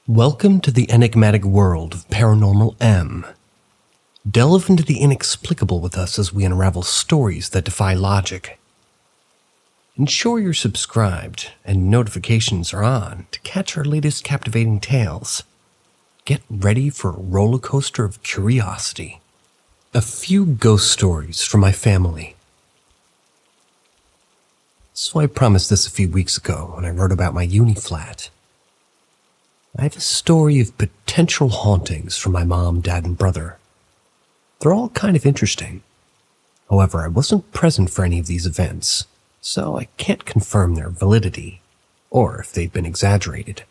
Welcome to the enigmatic world of Paranormal M. Delve into the inexplicable with us as we unravel stories that defy logic. Ensure you're subscribed and notifications are on to catch our latest captivating tales. Get ready for a roller coaster of curiosity. A few ghost stories from my family. So I promised this a few weeks ago when I wrote about my uni flat. I have a story of potential hauntings from my mom, dad, and brother. They're all kind of interesting. However, I wasn't present for any of these events, so I can't confirm their validity, or if they've been exaggerated.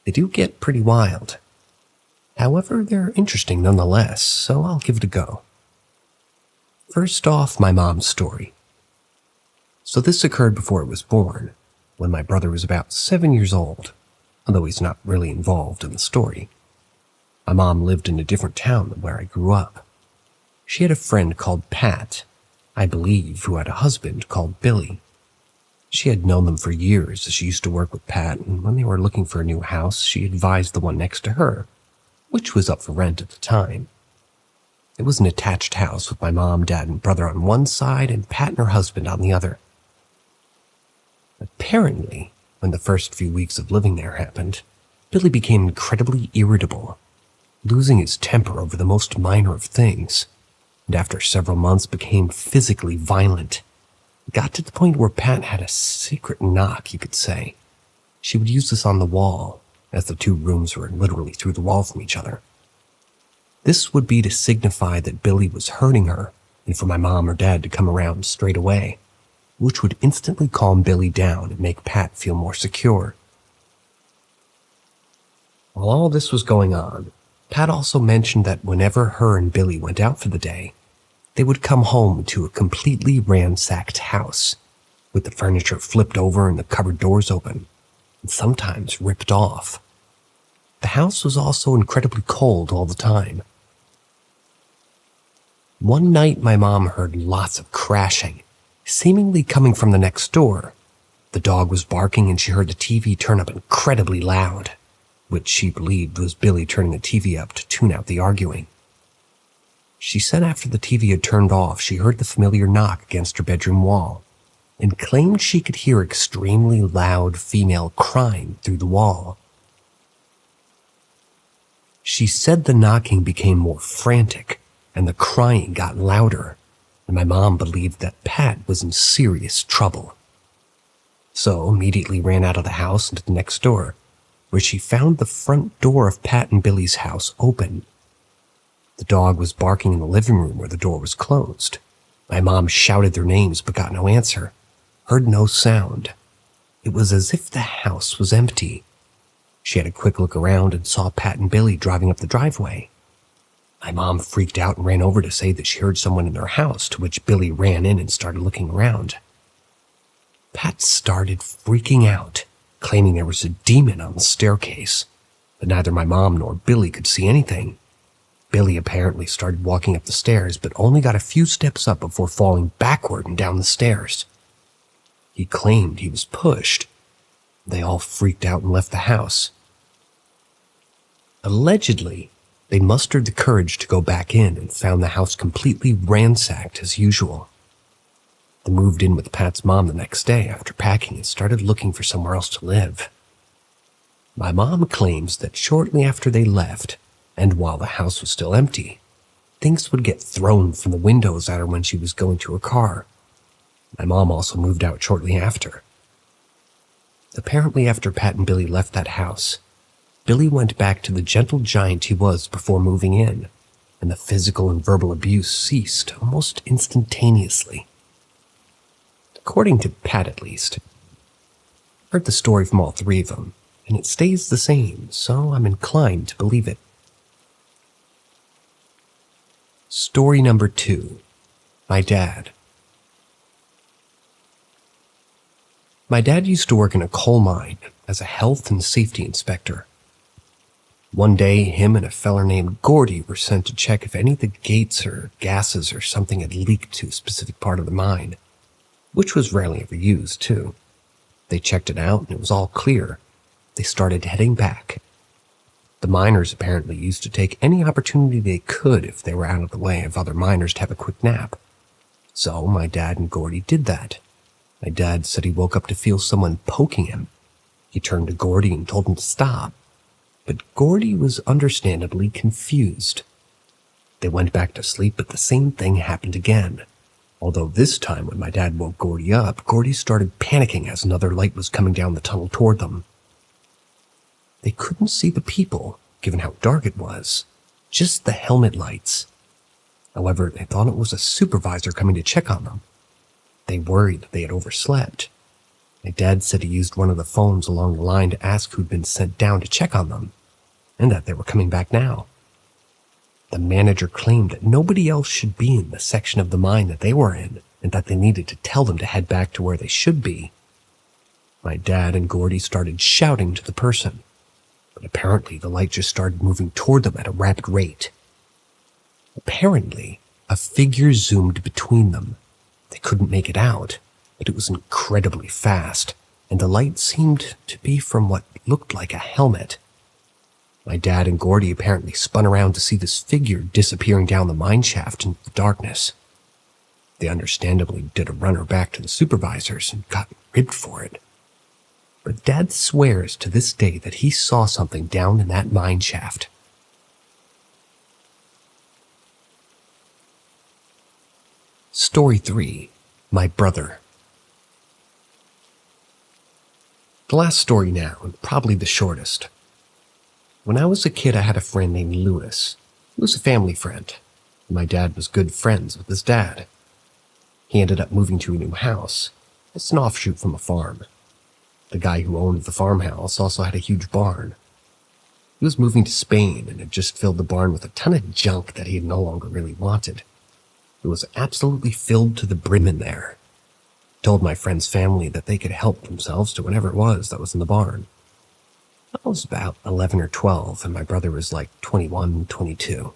They do get pretty wild. However, they're interesting nonetheless, so I'll give it a go. First off, my mom's story. So this occurred before I was born, when my brother was about 7 years old. Although he's not really involved in the story. My mom lived in a different town than where I grew up. She had a friend called Pat, I believe, who had a husband called Billy. She had known them for years as she used to work with Pat, and when they were looking for a new house, she advised the one next to her, which was up for rent at the time. It was an attached house with my mom, dad, and brother on one side and Pat and her husband on the other. Apparently, when the first few weeks of living there happened, Billy became incredibly irritable, losing his temper over the most minor of things, and after several months became physically violent. It got to the point where Pat had a secret knock, you could say. She would use this on the wall, as the two rooms were literally through the wall from each other. This would be to signify that Billy was hurting her, and for my mom or dad to come around straight away, which would instantly calm Billy down and make Pat feel more secure. While all this was going on, Pat also mentioned that whenever her and Billy went out for the day, they would come home to a completely ransacked house, with the furniture flipped over and the cupboard doors open, and sometimes ripped off. The house was also incredibly cold all the time. One night my mom heard lots of crashing, seemingly coming from the next door. The dog was barking and she heard the TV turn up incredibly loud, which she believed was Billy turning the TV up to tune out the arguing. She said after the TV had turned off, she heard the familiar knock against her bedroom wall and claimed she could hear extremely loud female crying through the wall. She said the knocking became more frantic and the crying got louder, and my mom believed that Pat was in serious trouble. So immediately ran out of the house into the next door, where she found the front door of Pat and Billy's house open. The dog was barking in the living room where the door was closed. My mom shouted their names but got no answer, heard no sound. It was as if the house was empty. She had a quick look around and saw Pat and Billy driving up the driveway. My mom freaked out and ran over to say that she heard someone in their house, to which Billy ran in and started looking around. Pat started freaking out, claiming there was a demon on the staircase, but neither my mom nor Billy could see anything. Billy apparently started walking up the stairs, but only got a few steps up before falling backward and down the stairs. He claimed he was pushed. They all freaked out and left the house. Allegedly, they mustered the courage to go back in and found the house completely ransacked as usual. They moved in with Pat's mom the next day after packing and started looking for somewhere else to live. My mom claims that shortly after they left, and while the house was still empty, things would get thrown from the windows at her when she was going to her car. My mom also moved out shortly after. Apparently after Pat and Billy left that house, Billy went back to the gentle giant he was before moving in, and the physical and verbal abuse ceased almost instantaneously. According to Pat at least. I heard the story from all three of them, and it stays the same, so I'm inclined to believe it. Story number 2. My dad. My dad used to work in a coal mine as a health and safety inspector. One day, him and a feller named Gordy were sent to check if any of the gates or gases or something had leaked to a specific part of the mine, which was rarely ever used, too. They checked it out and it was all clear. They started heading back. The miners apparently used to take any opportunity they could if they were out of the way of other miners to have a quick nap. So my dad and Gordy did that. My dad said he woke up to feel someone poking him. He turned to Gordy and told him to stop. But Gordy was understandably confused. They went back to sleep, but the same thing happened again. Although this time when my dad woke Gordy up, Gordy started panicking as another light was coming down the tunnel toward them. They couldn't see the people, given how dark it was, just the helmet lights. However, they thought it was a supervisor coming to check on them. They worried that they had overslept. My dad said he used one of the phones along the line to ask who'd been sent down to check on them, and that they were coming back now. The manager claimed that nobody else should be in the section of the mine that they were in, and that they needed to tell them to head back to where they should be. My dad and Gordy started shouting to the person, but apparently the light just started moving toward them at a rapid rate. Apparently, a figure zoomed between them. They couldn't make it out, but it was incredibly fast, and the light seemed to be from what looked like a helmet. My dad and Gordy apparently spun around to see this figure disappearing down the mine shaft into the darkness. They understandably did a runner back to the supervisors and got ribbed for it. But Dad swears to this day that he saw something down in that mine shaft. Story 3. My Brother. The last story now, and probably the shortest. When I was a kid, I had a friend named Lewis. He was a family friend. My dad was good friends with his dad. He ended up moving to a new house. It's an offshoot from a farm. The guy who owned the farmhouse also had a huge barn. He was moving to Spain and had just filled the barn with a ton of junk that he no longer really wanted. It was absolutely filled to the brim in there. I told my friend's family that they could help themselves to whatever it was that was in the barn. I was about 11 or 12, and my brother was like 21, 22.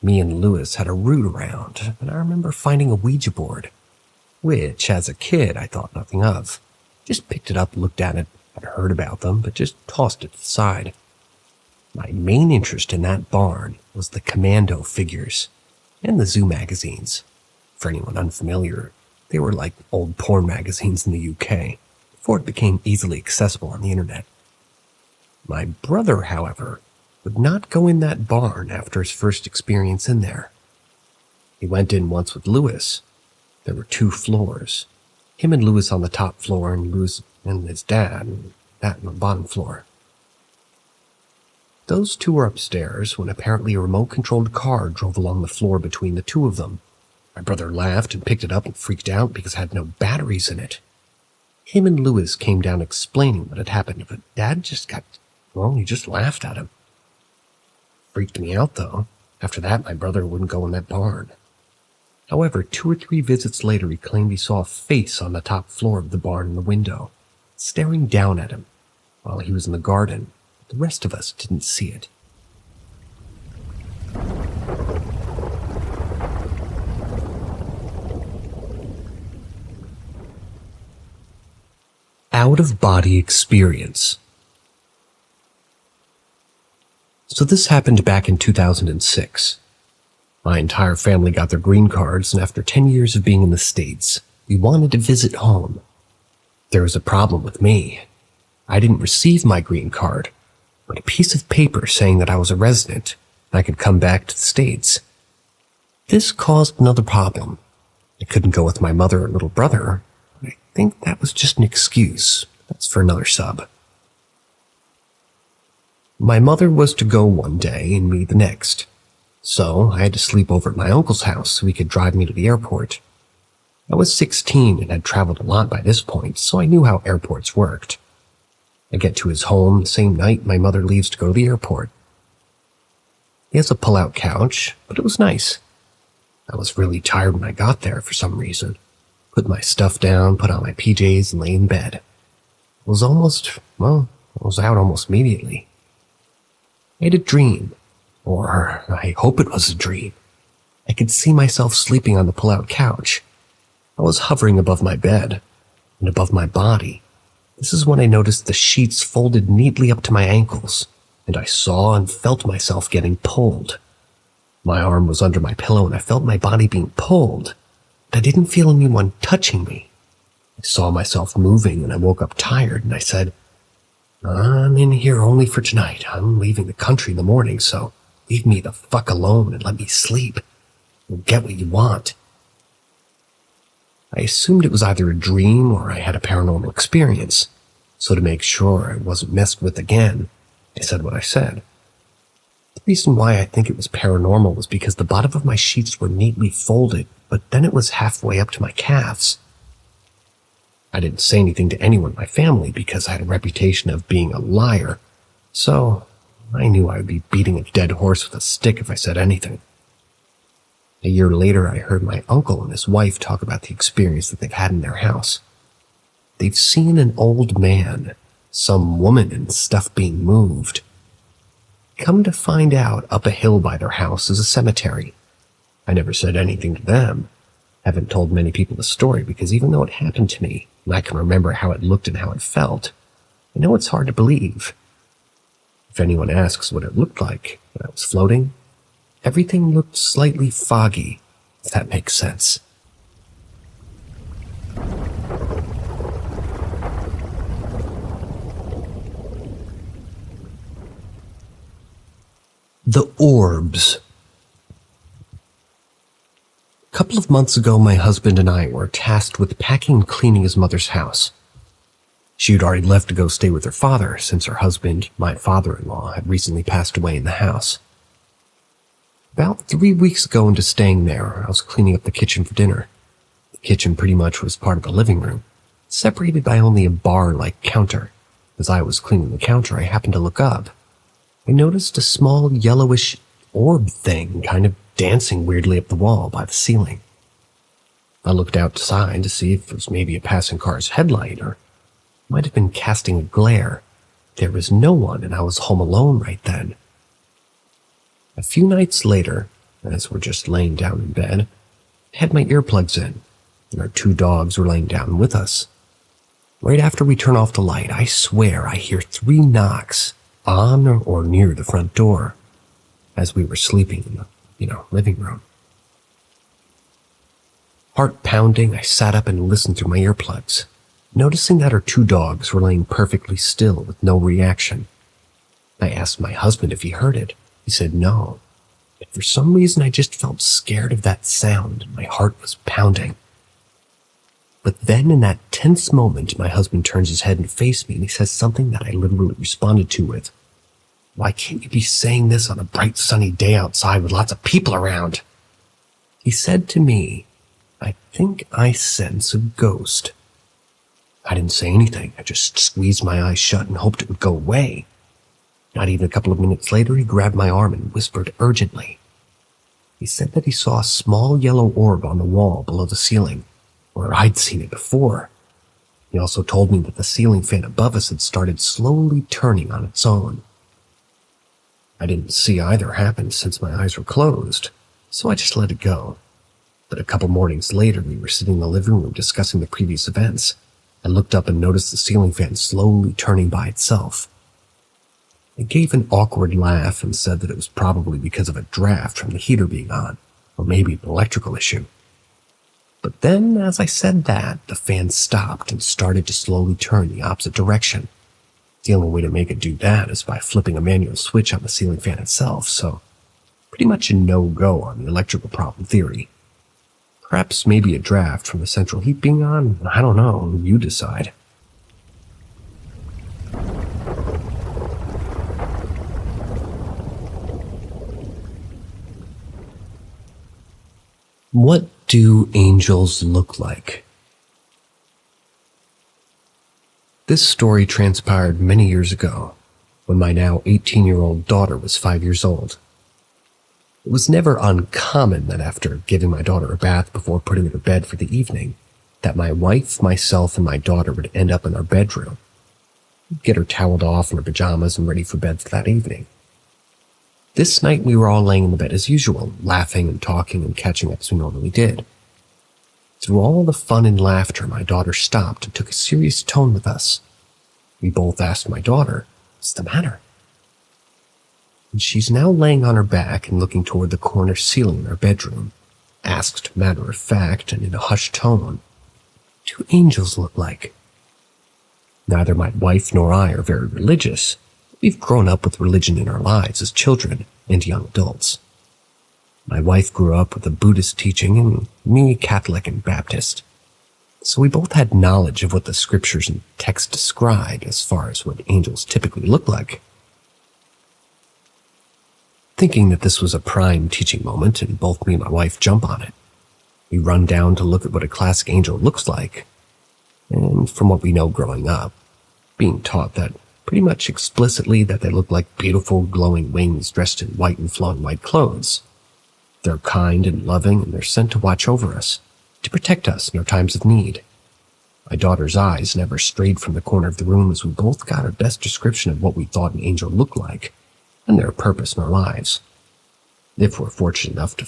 Me and Lewis had a root around, and I remember finding a Ouija board, which, as a kid, I thought nothing of. Just picked it up, looked at it, I'd heard about them, but just tossed it to the side. My main interest in that barn was the commando figures and the zoo magazines. For anyone unfamiliar, they were like old porn magazines in the UK, before it became easily accessible on the internet. My brother, however, would not go in that barn after his first experience in there. He went in once with Lewis. There were 2 floors. Him and Lewis on the top floor, and Lewis and his dad, and that on the bottom floor. Those 2 were upstairs when apparently a remote-controlled car drove along the floor between the 2 of them. My brother laughed and picked it up and freaked out because it had no batteries in it. Him and Lewis came down explaining what had happened, but Dad he just laughed at him. Freaked me out, though. After that, my brother wouldn't go in that barn. However, 2 or 3 visits later, he claimed he saw a face on the top floor of the barn in the window, staring down at him while he was in the garden. The rest of us didn't see it. Out-of-body experience. So this happened back in 2006. My entire family got their green cards, and after 10 years of being in the States, we wanted to visit home. There was a problem with me. I didn't receive my green card, but a piece of paper saying that I was a resident and I could come back to the States. This caused another problem. I couldn't go with my mother or little brother, but I think that was just an excuse. That's for another sub. My mother was to go one day and me the next, so I had to sleep over at my uncle's house so he could drive me to the airport. I was 16 and had traveled a lot by this point, so I knew how airports worked. I get to his home the same night my mother leaves to go to the airport. He has a pull-out couch, but it was nice. I was really tired when I got there for some reason. Put my stuff down, put on my PJs, and lay in bed. I was out almost immediately. I had a dream, or I hope it was a dream. I could see myself sleeping on the pull-out couch. I was hovering above my bed, and above my body. This is when I noticed the sheets folded neatly up to my ankles, and I saw and felt myself getting pulled. My arm was under my pillow and I felt my body being pulled, but I didn't feel anyone touching me. I saw myself moving and I woke up tired and I said, "I'm in here only for tonight. I'm leaving the country in the morning, so leave me the fuck alone and let me sleep. You'll get what you want." I assumed it was either a dream or I had a paranormal experience, so to make sure I wasn't messed with again, I said what I said. The reason why I think it was paranormal was because the bottom of my sheets were neatly folded, but then it was halfway up to my calves. I didn't say anything to anyone in my family because I had a reputation of being a liar, so I knew I would be beating a dead horse with a stick if I said anything. A year later, I heard my uncle and his wife talk about the experience that they've had in their house. They've seen an old man, some woman, and stuff being moved. Come to find out, up a hill by their house is a cemetery. I never said anything to them. Haven't told many people the story because even though it happened to me, and I can remember how it looked and how it felt, I know it's hard to believe. If anyone asks what it looked like when I was floating, everything looked slightly foggy, if that makes sense. The orbs. A couple of months ago, my husband and I were tasked with packing and cleaning his mother's house. She had already left to go stay with her father since her husband, my father-in-law, had recently passed away in the house. About 3 weeks ago into staying there, I was cleaning up the kitchen for dinner. The kitchen pretty much was part of the living room, separated by only a bar-like counter. As I was cleaning the counter, I happened to look up. I noticed a small yellowish orb thing kind of dancing weirdly up the wall by the ceiling. I looked outside to see if it was maybe a passing car's headlight or might have been casting a glare. There was no one and I was home alone right then. A few nights later, as we're just laying down in bed, I had my earplugs in and our 2 dogs were laying down with us. Right after we turn off the light, I swear I hear 3 knocks on or near the front door as we were sleeping in the, living room. Heart pounding, I sat up and listened through my earplugs, noticing that our 2 dogs were laying perfectly still with no reaction. I asked my husband if he heard it. He said no. And for some reason, I just felt scared of that sound and my heart was pounding. But then in that tense moment, my husband turns his head and faces me and he says something that I literally responded to with, "Why can't you be saying this on a bright sunny day outside with lots of people around?" He said to me, "I think I sense a ghost." I didn't say anything. I just squeezed my eyes shut and hoped it would go away. Not even a couple of minutes later, he grabbed my arm and whispered urgently. He said that he saw a small yellow orb on the wall below the ceiling, where I'd seen it before. He also told me that the ceiling fan above us had started slowly turning on its own. I didn't see either happen since my eyes were closed, so I just let it go. But a couple mornings later, we were sitting in the living room discussing the previous events. I looked up and noticed the ceiling fan slowly turning by itself. I gave an awkward laugh and said that it was probably because of a draft from the heater being on, or maybe an electrical issue. But then, as I said that, the fan stopped and started to slowly turn the opposite direction. The only way to make it do that is by flipping a manual switch on the ceiling fan itself, so pretty much a no-go on the electrical problem theory. Perhaps maybe a draft from the central heat being on, I don't know, you decide. What do angels look like? This story transpired many years ago, when my now 18-year-old daughter was 5 years old. It was never uncommon that after giving my daughter a bath before putting her to bed for the evening, that my wife, myself, and my daughter would end up in our bedroom. We'd get her toweled off in her pajamas and ready for bed for that evening. This night we were all laying in the bed as usual, laughing and talking and catching up as we normally did. Through all the fun and laughter, my daughter stopped and took a serious tone with us. We both asked my daughter, "What's the matter?" and she's now laying on her back and looking toward the corner ceiling in our bedroom. Asked matter of fact and in a hushed tone, "Do angels look like?" Neither my wife nor I are very religious. We've grown up with religion in our lives as children and young adults. My wife grew up with a Buddhist teaching and me Catholic and Baptist. So we both had knowledge of what the scriptures and text describe as far as what angels typically look like. Thinking that this was a prime teaching moment, and both me and my wife jump on it. We run down to look at what a classic angel looks like, and from what we know growing up, being taught that pretty much explicitly that they look like beautiful glowing wings dressed in white and flowing white clothes. They're kind and loving, and they're sent to watch over us, to protect us in our times of need. My daughter's eyes never strayed from the corner of the room as we both got our best description of what we thought an angel looked like and their purpose in our lives, if we're fortunate enough to,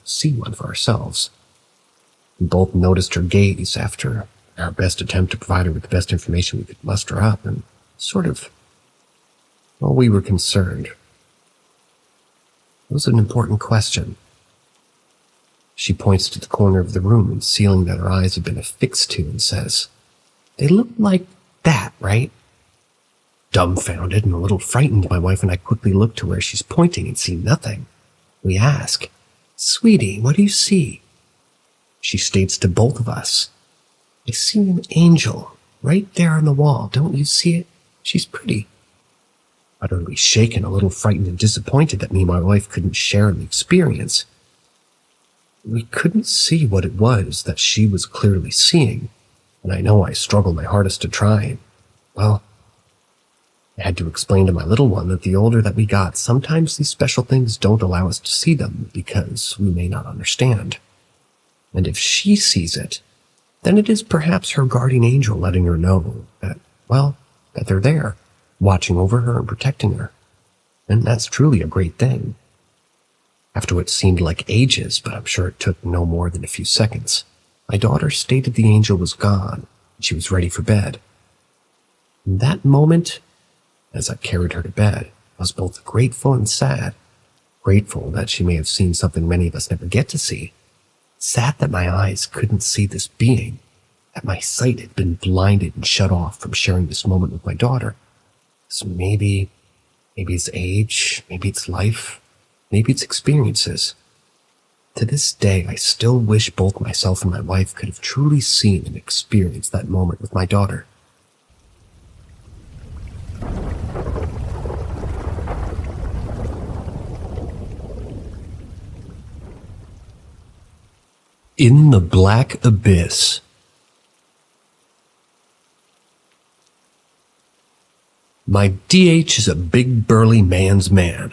see one for ourselves. We both noticed her gaze after our best attempt to provide her with the best information we could muster up, and we were concerned. It was an important question. She points to the corner of the room and ceiling that her eyes have been affixed to and says, "They look like that, right?" Dumbfounded and a little frightened, my wife and I quickly look to where she's pointing and see nothing. We ask, "Sweetie, what do you see?" She states to both of us, "I see an angel right there on the wall. Don't you see it? She's pretty." Utterly shaken, a little frightened and disappointed that me and my wife couldn't share in the experience. We couldn't see what it was that she was clearly seeing, and I know I struggled my hardest to try. Well, I had to explain to my little one that the older that we got, sometimes these special things don't allow us to see them because we may not understand. And if she sees it, then it is perhaps her guardian angel letting her know that they're there, watching over her and protecting her. And that's truly a great thing. After what seemed like ages, but I'm sure it took no more than a few seconds, my daughter stated the angel was gone and she was ready for bed. In that moment, as I carried her to bed, I was both grateful and sad. Grateful that she may have seen something many of us never get to see. Sad that my eyes couldn't see this being, that my sight had been blinded and shut off from sharing this moment with my daughter. So maybe it's age, maybe it's life, maybe it's experiences. To this day, I still wish both myself and my wife could have truly seen and experienced that moment with my daughter. In the Black Abyss. My DH is a big burly man's man.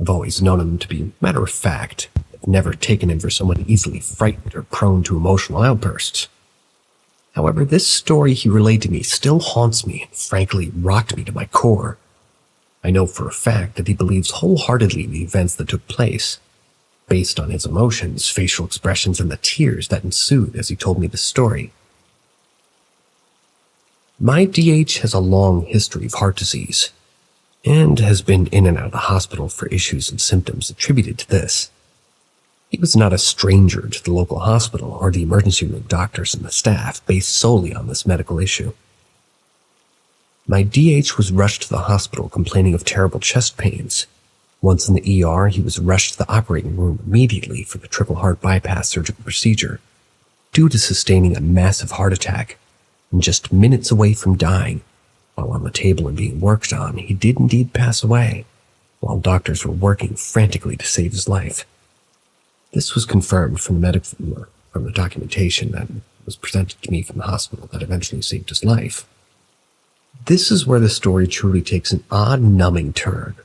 I've always known him to be matter of fact. I've never taken him for someone easily frightened or prone to emotional outbursts. However, this story he relayed to me still haunts me and frankly rocked me to my core. I know for a fact that he believes wholeheartedly in the events that took place, based on his emotions, facial expressions, and the tears that ensued as he told me the story. My DH has a long history of heart disease, and has been in and out of the hospital for issues and symptoms attributed to this. He was not a stranger to the local hospital or the emergency room doctors and the staff based solely on this medical issue. My DH was rushed to the hospital complaining of terrible chest pains. Once in the ER, he was rushed to the operating room immediately for the triple heart bypass surgical procedure, due to sustaining a massive heart attack, and just minutes away from dying. While on the table and being worked on, he did indeed pass away, while doctors were working frantically to save his life. This was confirmed from the documentation that was presented to me from the hospital that eventually saved his life. This is where the story truly takes an odd, numbing turn.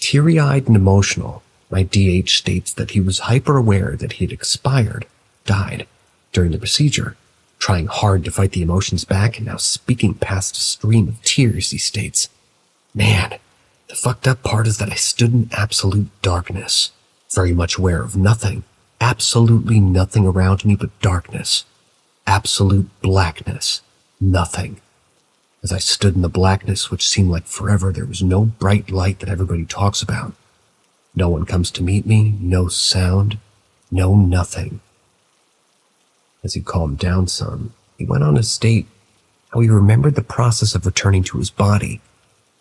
Teary-eyed and emotional, my DH states that he was hyper-aware that he had died, during the procedure, trying hard to fight the emotions back and now speaking past a stream of tears, he states, "Man, the fucked up part is that I stood in absolute darkness, very much aware of nothing, absolutely nothing around me but darkness, absolute blackness, nothing. As I stood in the blackness, which seemed like forever, there was no bright light that everybody talks about. No one comes to meet me, no sound, no nothing. As he calmed down some, he went on to state how he remembered the process of returning to his body,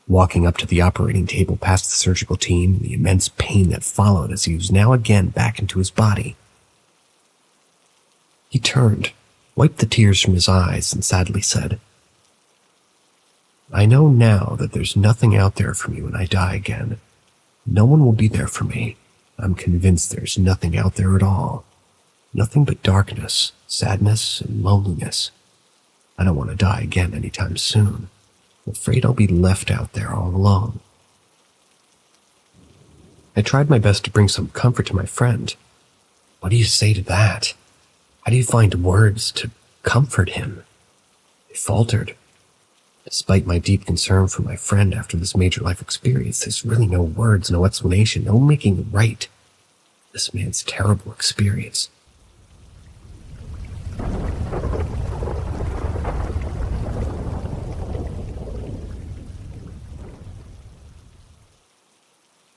walking up to the operating table past the surgical team, and the immense pain that followed as he was now again back into his body. He turned, wiped the tears from his eyes, and sadly said, "I know now that there's nothing out there for me when I die again. No one will be there for me. I'm convinced there's nothing out there at all. Nothing but darkness, sadness, and loneliness. I don't want to die again anytime soon. I'm afraid I'll be left out there all alone." I tried my best to bring some comfort to my friend. What do you say to that? How do you find words to comfort him? I faltered. Despite my deep concern for my friend after this major life experience, there's really no words, no explanation, no making it right. This man's terrible experience.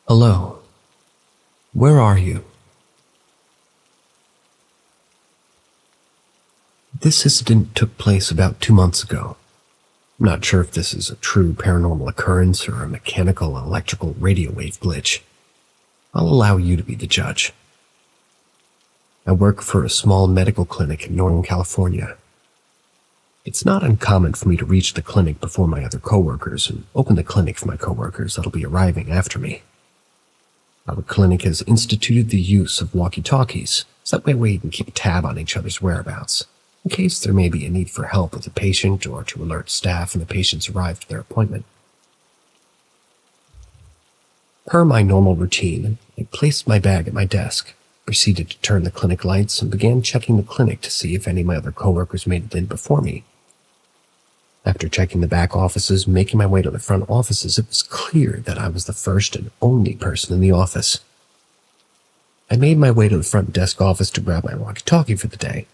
Hello. Where are you? This incident took place about 2 months ago. I'm not sure if this is a true paranormal occurrence or a mechanical and electrical radio wave glitch. I'll allow you to be the judge. I work for a small medical clinic in Northern California. It's not uncommon for me to reach the clinic before my other coworkers and open the clinic for my coworkers that'll be arriving after me. Our clinic has instituted the use of walkie-talkies, so that way we can keep a tab on each other's whereabouts, in case there may be a need for help with a patient or to alert staff when the patient's arrived at their appointment. Per my normal routine, I placed my bag at my desk, proceeded to turn the clinic lights, and began checking the clinic to see if any of my other coworkers made it in before me. After checking the back offices and making my way to the front offices, it was clear that I was the first and only person in the office. I made my way to the front desk office to grab my walkie-talkie for the day.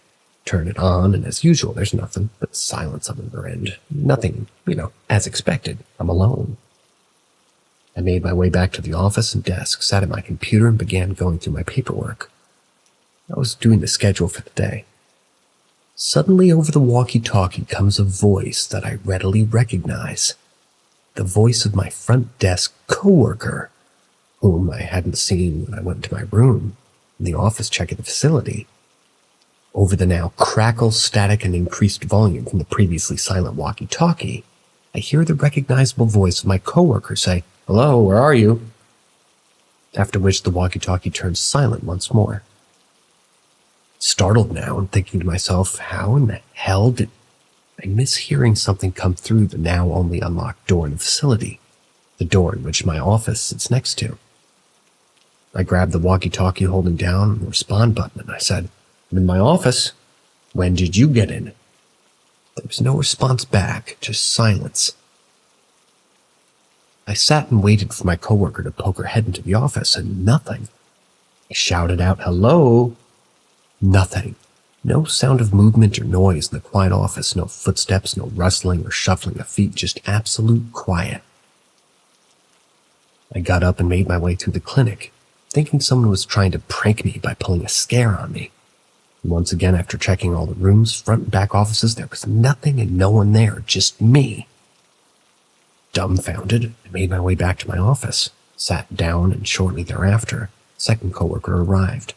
Turn it on, and as usual, there's nothing but silence on the other end. Nothing, as expected. I'm alone. I made my way back to the office and desk, sat at my computer, and began going through my paperwork. I was doing the schedule for the day. Suddenly, over the walkie-talkie comes a voice that I readily recognize. The voice of my front desk coworker, whom I hadn't seen when I went to my room in the office check at the facility. Over the now crackle, static, and increased volume from the previously silent walkie-talkie, I hear the recognizable voice of my coworker say, "Hello, where are you?" After which the walkie-talkie turns silent once more. Startled now and thinking to myself, how in the hell did I miss hearing something come through the now only unlocked door in the facility, the door in which my office sits next to? I grabbed the walkie-talkie holding down the respond button and I said, "I'm in my office. When did you get in?" There was no response back, just silence. I sat and waited for my coworker to poke her head into the office, and nothing. I shouted out, "Hello?" Nothing. No sound of movement or noise in the quiet office, no footsteps, no rustling or shuffling of feet, just absolute quiet. I got up and made my way through the clinic, thinking someone was trying to prank me by pulling a scare on me. And once again, after checking all the rooms, front and back offices, there was nothing and no one there, just me. Dumbfounded, I made my way back to my office, sat down, and shortly thereafter, a second coworker arrived.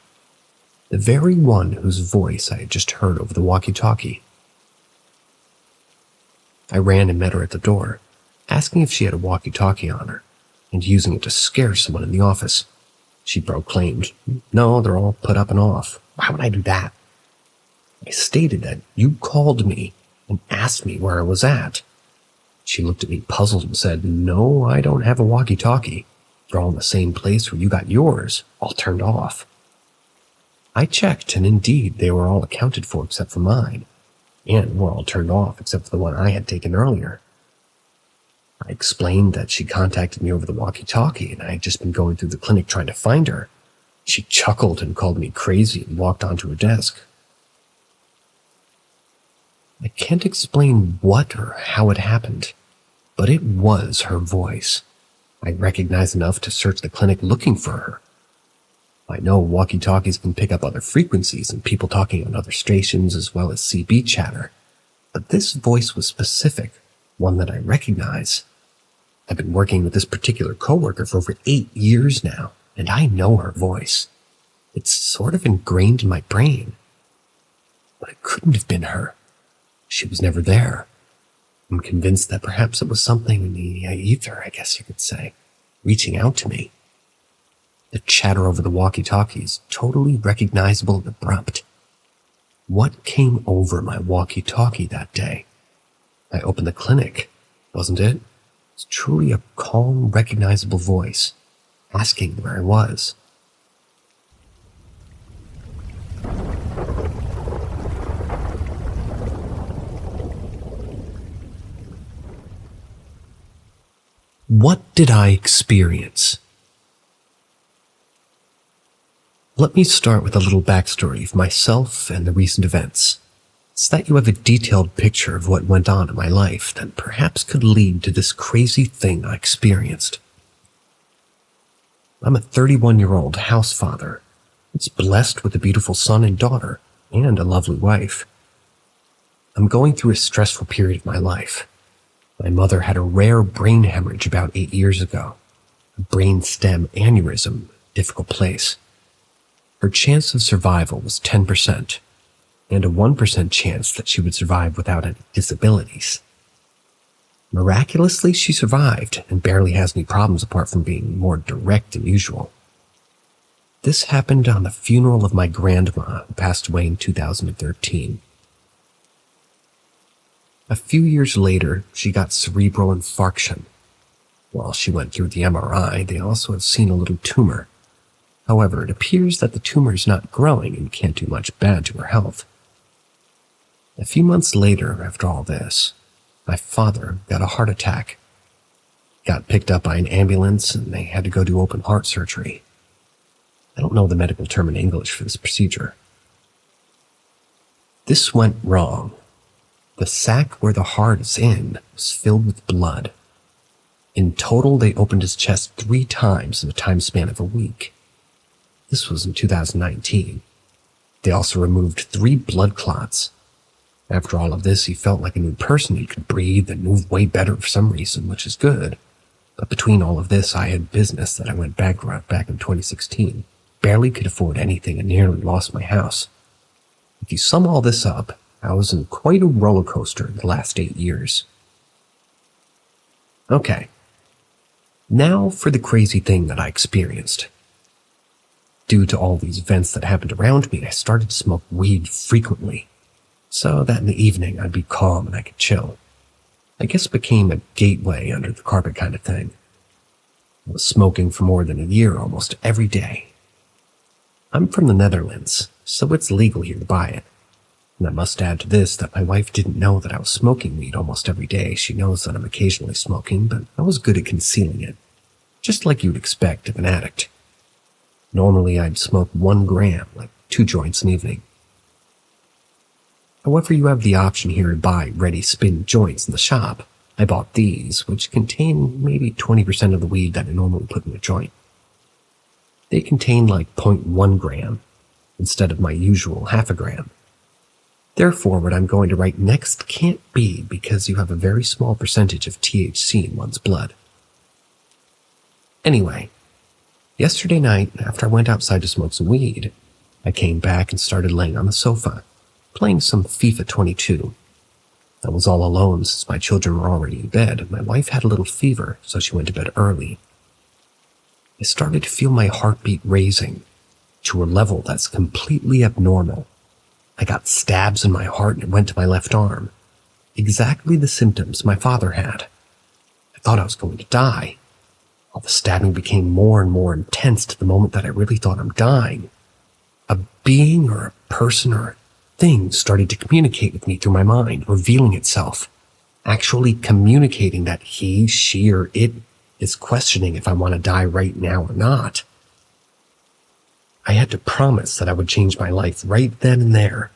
The very one whose voice I had just heard over the walkie-talkie. I ran and met her at the door, asking if she had a walkie-talkie on her, and using it to scare someone in the office. She proclaimed, "No, they're all put up and off. Why would I do that?" I stated that you called me and asked me where I was at. She looked at me puzzled and said, "No, I don't have a walkie-talkie. They're all in the same place where you got yours, all turned off." I checked, and indeed, they were all accounted for except for mine, and were all turned off except for the one I had taken earlier. I explained that she contacted me over the walkie-talkie, and I had just been going through the clinic trying to find her. She chuckled and called me crazy and walked onto her desk. I can't explain what or how it happened, but it was her voice. I recognized enough to search the clinic looking for her. I know walkie-talkies can pick up other frequencies and people talking on other stations as well as CB chatter, but this voice was specific, one that I recognize. I've been working with this particular coworker for over 8 years now, and I know her voice. It's sort of ingrained in my brain. But it couldn't have been her. She was never there. I'm convinced that perhaps it was something in the ether, I guess you could say, reaching out to me. The chatter over the walkie-talkie is totally recognizable and abrupt. What came over my walkie-talkie that day? I opened the clinic, wasn't it? It's truly a calm, recognizable voice, asking where I was. What did I experience? Let me start with a little backstory of myself and the recent events, so that you have a detailed picture of what went on in my life that perhaps could lead to this crazy thing I experienced. I'm a 31-year-old house father. It's blessed with a beautiful son and daughter, and a lovely wife. I'm going through a stressful period of my life. My mother had a rare brain hemorrhage about 8 years ago. A brain stem aneurysm, difficult place. Her chance of survival was 10%, and a 1% chance that she would survive without any disabilities. Miraculously, she survived and barely has any problems apart from being more direct than usual. This happened on the funeral of my grandma, who passed away in 2013. A few years later, she got cerebral infarction. While she went through the MRI, they also have seen a little tumor. However, it appears that the tumor is not growing and can't do much bad to her health. A few months later, after all this, my father got a heart attack. Got picked up by an ambulance and they had to go do open heart surgery. I don't know the medical term in English for this procedure. This went wrong. The sac where the heart is in was filled with blood. In total, they opened his chest 3 times in a time span of a week. This was in 2019. They also removed 3 blood clots. After all of this, he felt like a new person. He could breathe and move way better for some reason, which is good. But between all of this, I had business that I went bankrupt back in 2016. Barely could afford anything and nearly lost my house. If you sum all this up, I was in quite a roller coaster in the last 8 years. Okay. Now for the crazy thing that I experienced. Due to all these events that happened around me, I started to smoke weed frequently, so that in the evening I'd be calm and I could chill. I guess it became a gateway under the carpet kind of thing. I was smoking for more than a year almost every day. I'm from the Netherlands, so it's legal here to buy it. And I must add to this that my wife didn't know that I was smoking weed almost every day. She knows that I'm occasionally smoking, but I was good at concealing it, just like you'd expect of an addict. Normally, I'd smoke 1 gram, like 2 joints an evening. However, you have the option here to buy ready spin joints in the shop. I bought these, which contain maybe 20% of the weed that I normally put in a joint. They contain like 0.1 gram, instead of my usual half a gram. Therefore, what I'm going to write next can't be because you have a very small percentage of THC in one's blood. Anyway, yesterday night, after I went outside to smoke some weed, I came back and started laying on the sofa, playing some FIFA 22. I was all alone since my children were already in bed, and my wife had a little fever, so she went to bed early. I started to feel my heartbeat raising to a level that's completely abnormal. I got stabs in my heart and it went to my left arm. Exactly the symptoms my father had. I thought I was going to die. All the stabbing became more and more intense to the moment that I really thought I'm dying. A being or a person or a thing started to communicate with me through my mind, revealing itself. Actually communicating that he, she, or it is questioning if I want to die right now or not. I had to promise that I would change my life right then and there.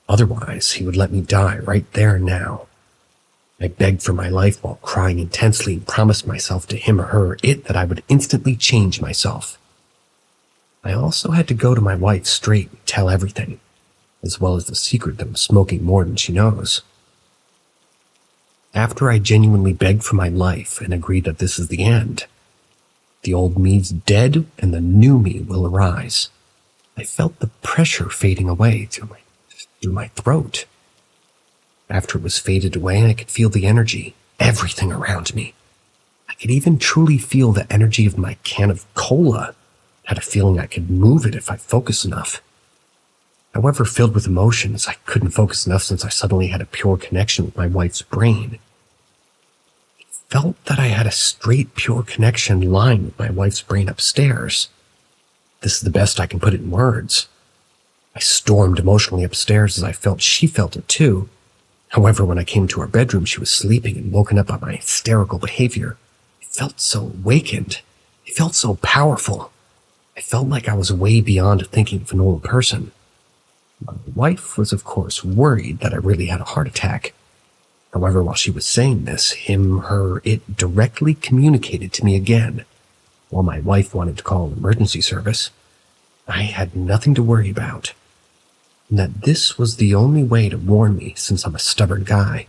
Otherwise, he would let me die right there and now. I begged for my life while crying intensely and promised myself to him or her that I would instantly change myself. I also had to go to my wife straight and tell everything, as well as the secret that I'm smoking more than she knows. After I genuinely begged for my life and agreed that this is the end, the old me's dead and the new me will arise. I felt the pressure fading away through my throat. After it was faded away, I could feel the energy, everything around me. I could even truly feel the energy of my can of cola. I had a feeling I could move it if I focused enough. However, filled with emotions, I couldn't focus enough since I suddenly had a pure connection with my wife's brain. It felt that I had a straight, pure connection lying with my wife's brain upstairs. This is the best I can put it in words. I stormed emotionally upstairs as I felt she felt it too. However, when I came to her bedroom, she was sleeping and woken up by my hysterical behavior. It felt so awakened. It felt so powerful. I felt like I was way beyond thinking of a normal person. My wife was, of course, worried that I really had a heart attack. However, while she was saying this, him, her, it directly communicated to me again. While my wife wanted to call an emergency service, I had nothing to worry about. And that this was the only way to warn me since I'm a stubborn guy.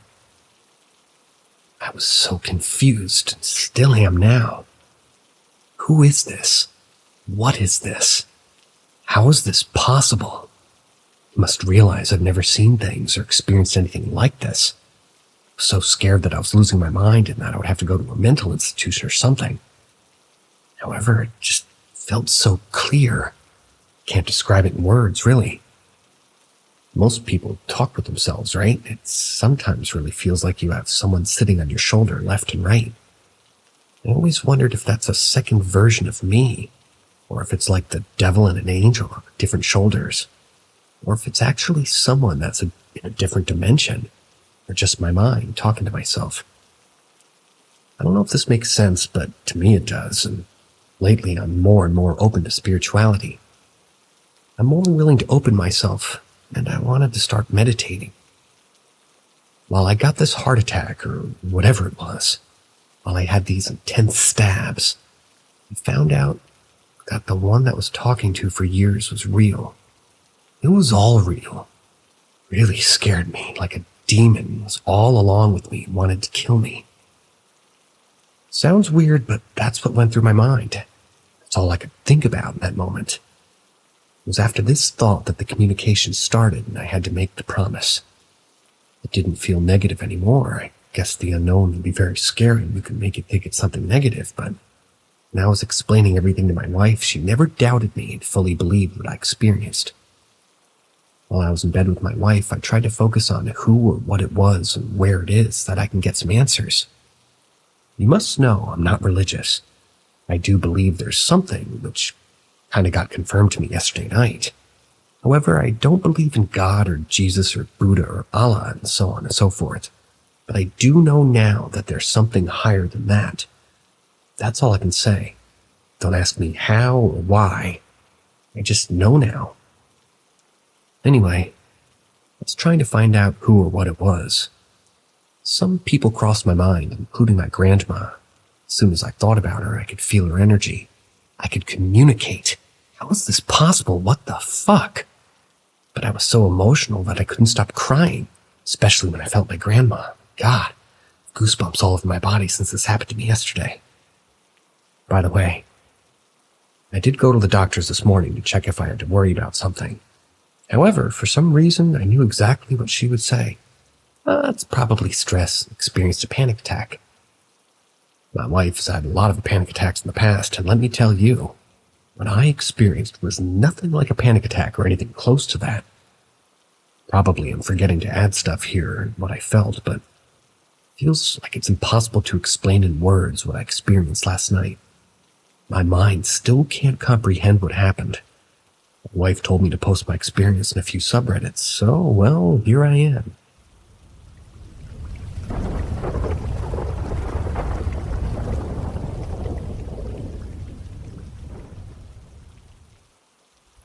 I was so confused and still am now. Who is this? What is this? How is this possible? I must realize I've never seen things or experienced anything like this. I was so scared that I was losing my mind and that I would have to go to a mental institution or something. However, it just felt so clear. Can't describe it in words, really. Most people talk with themselves, right? It sometimes really feels like you have someone sitting on your shoulder left and right. I always wondered if that's a second version of me, or if it's like the devil and an angel on different shoulders, or if it's actually someone that's in a different dimension, or just my mind talking to myself. I don't know if this makes sense, but to me it does, and lately I'm more and more open to spirituality. I'm more willing to open myself, and I wanted to start meditating. While I got this heart attack, or whatever it was, while I had these intense stabs, I found out that the one that was talking to for years was real. It was all real. It really scared me, like a demon was all along with me and wanted to kill me. Sounds weird, but that's what went through my mind. That's all I could think about in that moment. It was after this thought that the communication started and I had to make the promise. It didn't feel negative anymore. I guess the unknown would be very scary and you could make it think it's something negative, but when I was explaining everything to my wife, she never doubted me and fully believed what I experienced. While I was in bed with my wife, I tried to focus on who or what it was and where it is so that I can get some answers. You must know I'm not religious. I do believe there's something, which kind of got confirmed to me yesterday night. However, I don't believe in God or Jesus or Buddha or Allah and so on and so forth. But I do know now that there's something higher than that. That's all I can say. Don't ask me how or why. I just know now. Anyway, I was trying to find out who or what it was. Some people crossed my mind, including my grandma. As soon as I thought about her, I could feel her energy. I could communicate. How is this possible? What the fuck? But I was so emotional that I couldn't stop crying, especially when I felt my grandma. God, goosebumps all over my body since this happened to me yesterday. By the way, I did go to the doctors this morning to check if I had to worry about something. However, for some reason, I knew exactly what she would say. It's probably stress, experienced a panic attack. My wife has had a lot of panic attacks in the past, and let me tell you, what I experienced was nothing like a panic attack or anything close to that. Probably I'm forgetting to add stuff here, what I felt, but it feels like it's impossible to explain in words what I experienced last night. My mind still can't comprehend what happened. My wife told me to post my experience in a few subreddits, so, well, here I am.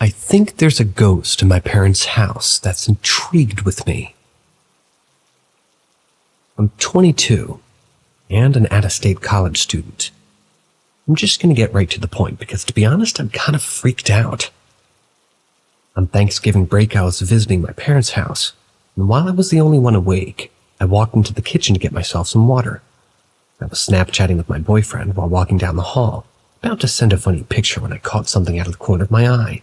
I think there's a ghost in my parents' house that's intrigued with me. I'm 22 and an out-of-state college student. I'm just going to get right to the point because, to be honest, I'm kind of freaked out. On Thanksgiving break, I was visiting my parents' house, and while I was the only one awake, I walked into the kitchen to get myself some water. I was Snapchatting with my boyfriend while walking down the hall, about to send a funny picture when I caught something out of the corner of my eye.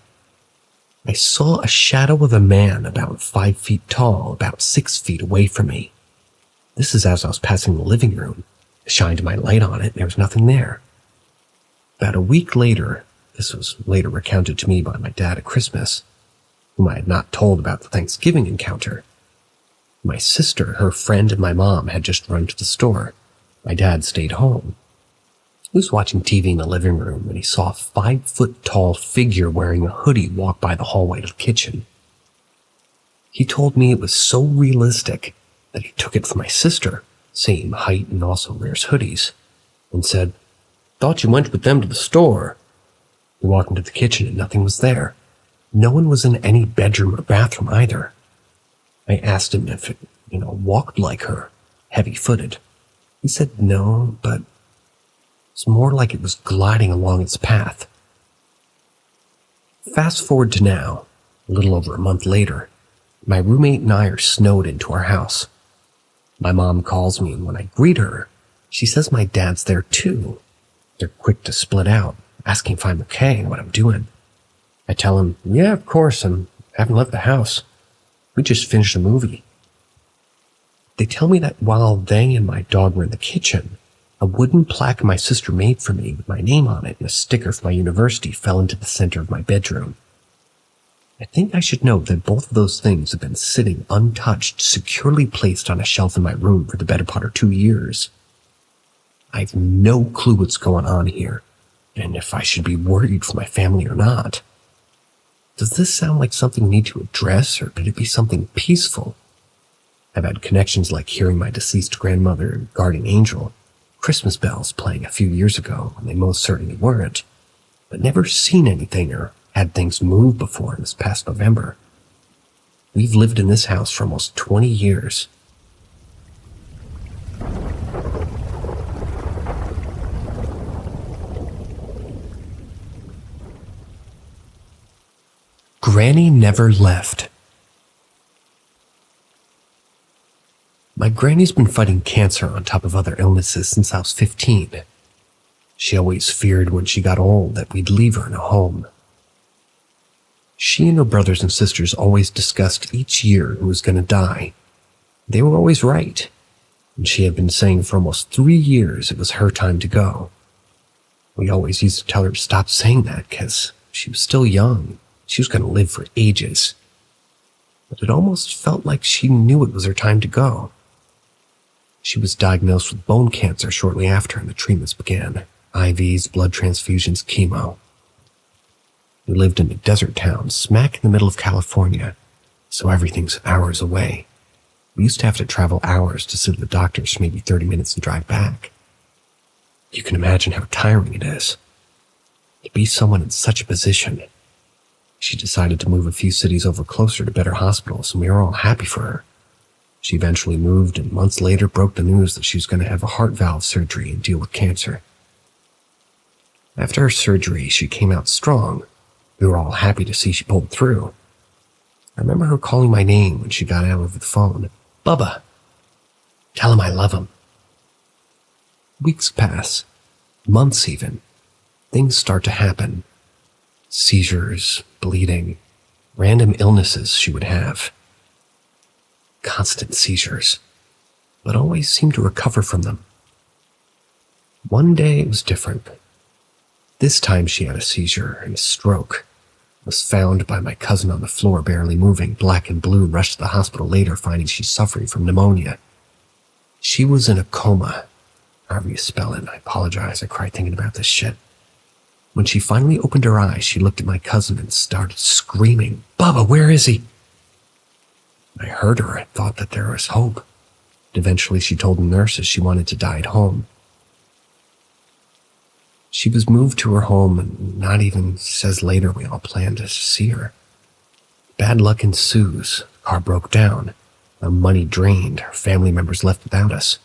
I saw a shadow of a man about 5 feet tall, about 6 feet away from me. This is as I was passing the living room. I shined my light on it, and there was nothing there. About a week later, this was later recounted to me by my dad at Christmas, whom I had not told about the Thanksgiving encounter. My sister, her friend, and my mom had just run to the store. My dad stayed home. He was watching TV in the living room when he saw a 5-foot-tall figure wearing a hoodie walk by the hallway to the kitchen. He told me it was so realistic that he took it for my sister, same height and also wears hoodies, and said, "Thought you went with them to the store." He walked into the kitchen and nothing was there. No one was in any bedroom or bathroom either. I asked him if it, walked like her, heavy-footed. He said no, but it's more like it was gliding along its path. Fast forward to now, a little over a month later, my roommate and I are snowed into our house. My mom calls me, and when I greet her, she says my dad's there too. They're quick to split out, asking if I'm okay and what I'm doing. I tell him, yeah, of course, I haven't left the house. We just finished a movie. They tell me that while they and my dog were in the kitchen, a wooden plaque my sister made for me with my name on it and a sticker from my university fell into the center of my bedroom. I think I should note that both of those things have been sitting untouched, securely placed on a shelf in my room for the better part of 2 years. I have no clue what's going on here, and if I should be worried for my family or not. Does this sound like something we need to address, or could it be something peaceful? I've had connections like hearing my deceased grandmother, guardian angel, Christmas bells playing a few years ago when they most certainly weren't, but never seen anything or had things move before in this past November. We've lived in this house for almost 20 years. Granny never left. My granny's been fighting cancer on top of other illnesses since I was 15. She always feared when she got old that we'd leave her in a home. She and her brothers and sisters always discussed each year who was going to die. They were always right, and she had been saying for almost 3 years it was her time to go. We always used to tell her to stop saying that because she was still young. She was going to live for ages. But it almost felt like she knew it was her time to go. She was diagnosed with bone cancer shortly after, and the treatments began. IVs, blood transfusions, chemo. We lived in a desert town, smack in the middle of California, so everything's hours away. We used to have to travel hours to sit at the doctor's, maybe 30 minutes and drive back. You can imagine how tiring it is. To be someone in such a position. She decided to move a few cities over closer to better hospitals, and we were all happy for her. She eventually moved, and months later broke the news that she was going to have a heart valve surgery and deal with cancer. After her surgery, she came out strong. We were all happy to see she pulled through. I remember her calling my name when she got out over the phone. "Bubba, tell him I love him." Weeks pass, months even. Things start to happen. Seizures, bleeding, random illnesses she would have. Constant seizures, but always seemed to recover from them. One day it was different. This time she had a seizure and a stroke. Was found by my cousin on the floor, barely moving, black and blue, rushed to the hospital later, finding she's suffering from pneumonia. She was in a coma. However you spell it, I apologize, I cried thinking about this shit. When she finally opened her eyes, she looked at my cousin and started screaming, "Bubba, where is he?" I heard her. I thought that there was hope. Eventually, she told the nurses she wanted to die at home. She was moved to her home, and not even says later we all planned to see her. Bad luck ensues. The car broke down. Our money drained. Our family members left without us.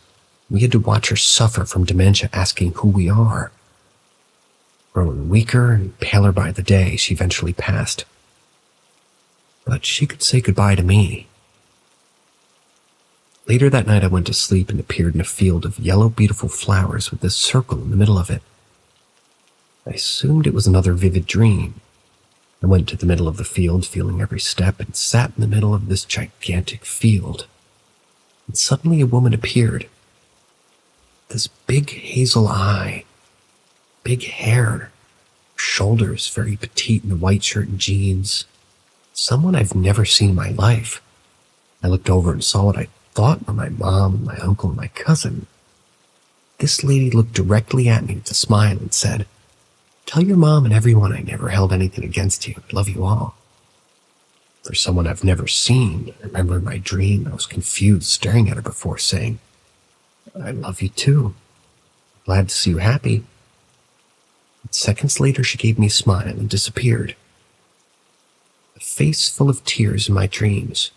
We had to watch her suffer from dementia, asking who we are. Growing weaker and paler by the day, she eventually passed. But she could say goodbye to me. Later that night I went to sleep and appeared in a field of yellow, beautiful flowers with this circle in the middle of it. I assumed it was another vivid dream. I went to the middle of the field, feeling every step, and sat in the middle of this gigantic field. And suddenly a woman appeared. This big hazel eye, big hair, shoulders very petite in a white shirt and jeans. Someone I've never seen in my life. I looked over and saw what I thought were my mom and my uncle and my cousin. This lady looked directly at me with a smile and said, "Tell your mom and everyone I never held anything against you. I love you all." For someone I've never seen, I remember in my dream I was confused, staring at her before saying, "I love you too. Glad to see you happy." And seconds later she gave me a smile and disappeared. A face full of tears in my dreams.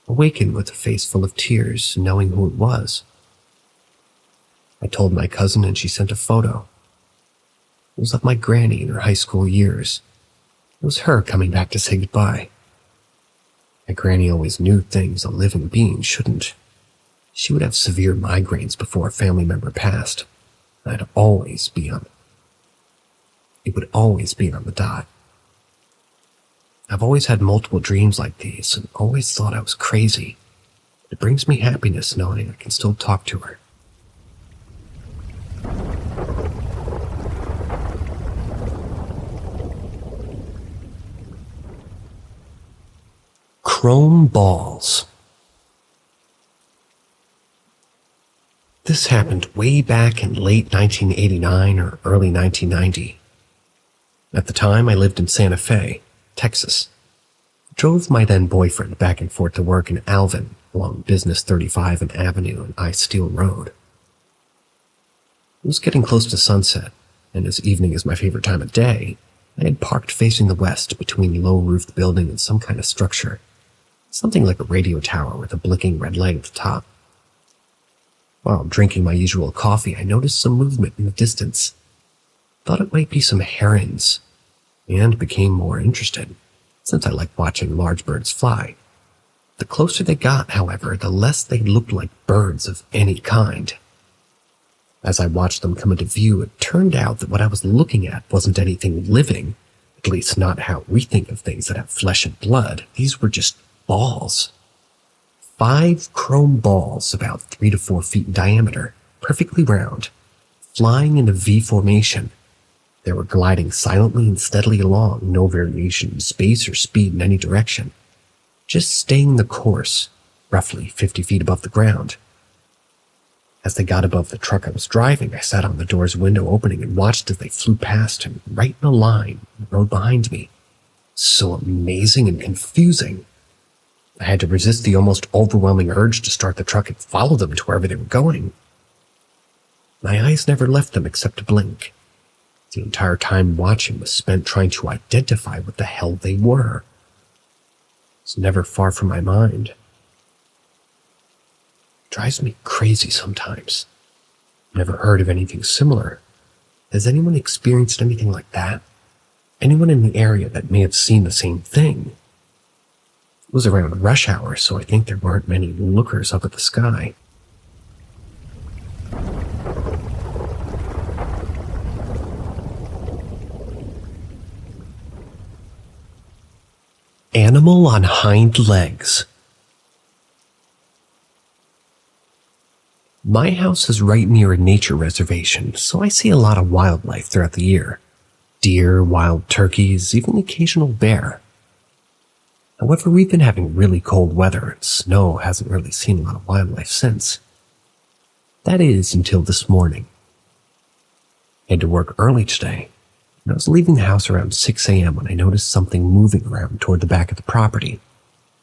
Awakened with a face full of tears, knowing who it was. I told my cousin and she sent a photo. It was of my granny in her high school years. It was her coming back to say goodbye. My granny always knew things a living being shouldn't. She would have severe migraines before a family member passed. It would always be on the dot. I've always had multiple dreams like these and always thought I was crazy. It brings me happiness knowing I can still talk to her. Chrome balls. This happened way back in late 1989 or early 1990. At the time, I lived in Santa Fe, Texas. I drove my then boyfriend back and forth to work in Alvin along Business 35 and Avenue and I Steel Road. It was getting close to sunset, and as evening is my favorite time of day, I had parked facing the west between low-roofed building and some kind of structure. Something like a radio tower with a blinking red light at the top. While drinking my usual coffee, I noticed some movement in the distance. Thought it might be some herons, and became more interested, since I like watching large birds fly. The closer they got, however, the less they looked like birds of any kind. As I watched them come into view, it turned out that what I was looking at wasn't anything living, at least not how we think of things that have flesh and blood. These were just balls. 5 chrome balls about 3 to 4 feet in diameter, perfectly round, flying in a V formation. They were gliding silently and steadily along, no variation in space or speed in any direction, just staying the course, roughly 50 feet above the ground. As they got above the truck I was driving, I sat on the door's window opening and watched as they flew past and right in a line on the road behind me. So amazing and confusing. I had to resist the almost overwhelming urge to start the truck and follow them to wherever they were going. My eyes never left them except to blink. The entire time watching was spent trying to identify what the hell they were. It's never far from my mind. It drives me crazy sometimes. Never heard of anything similar. Has anyone experienced anything like that? Anyone in the area that may have seen the same thing? It was around rush hour, so I think there weren't many lookers up at the sky. Animal on hind legs. My house is right near a nature reservation, so I see a lot of wildlife throughout the year. Deer, wild turkeys, even the occasional bear. However, we've been having really cold weather and snow hasn't really seen a lot of wildlife since. That is, until this morning. I had to work early today, and I was leaving the house around 6 a.m. when I noticed something moving around toward the back of the property.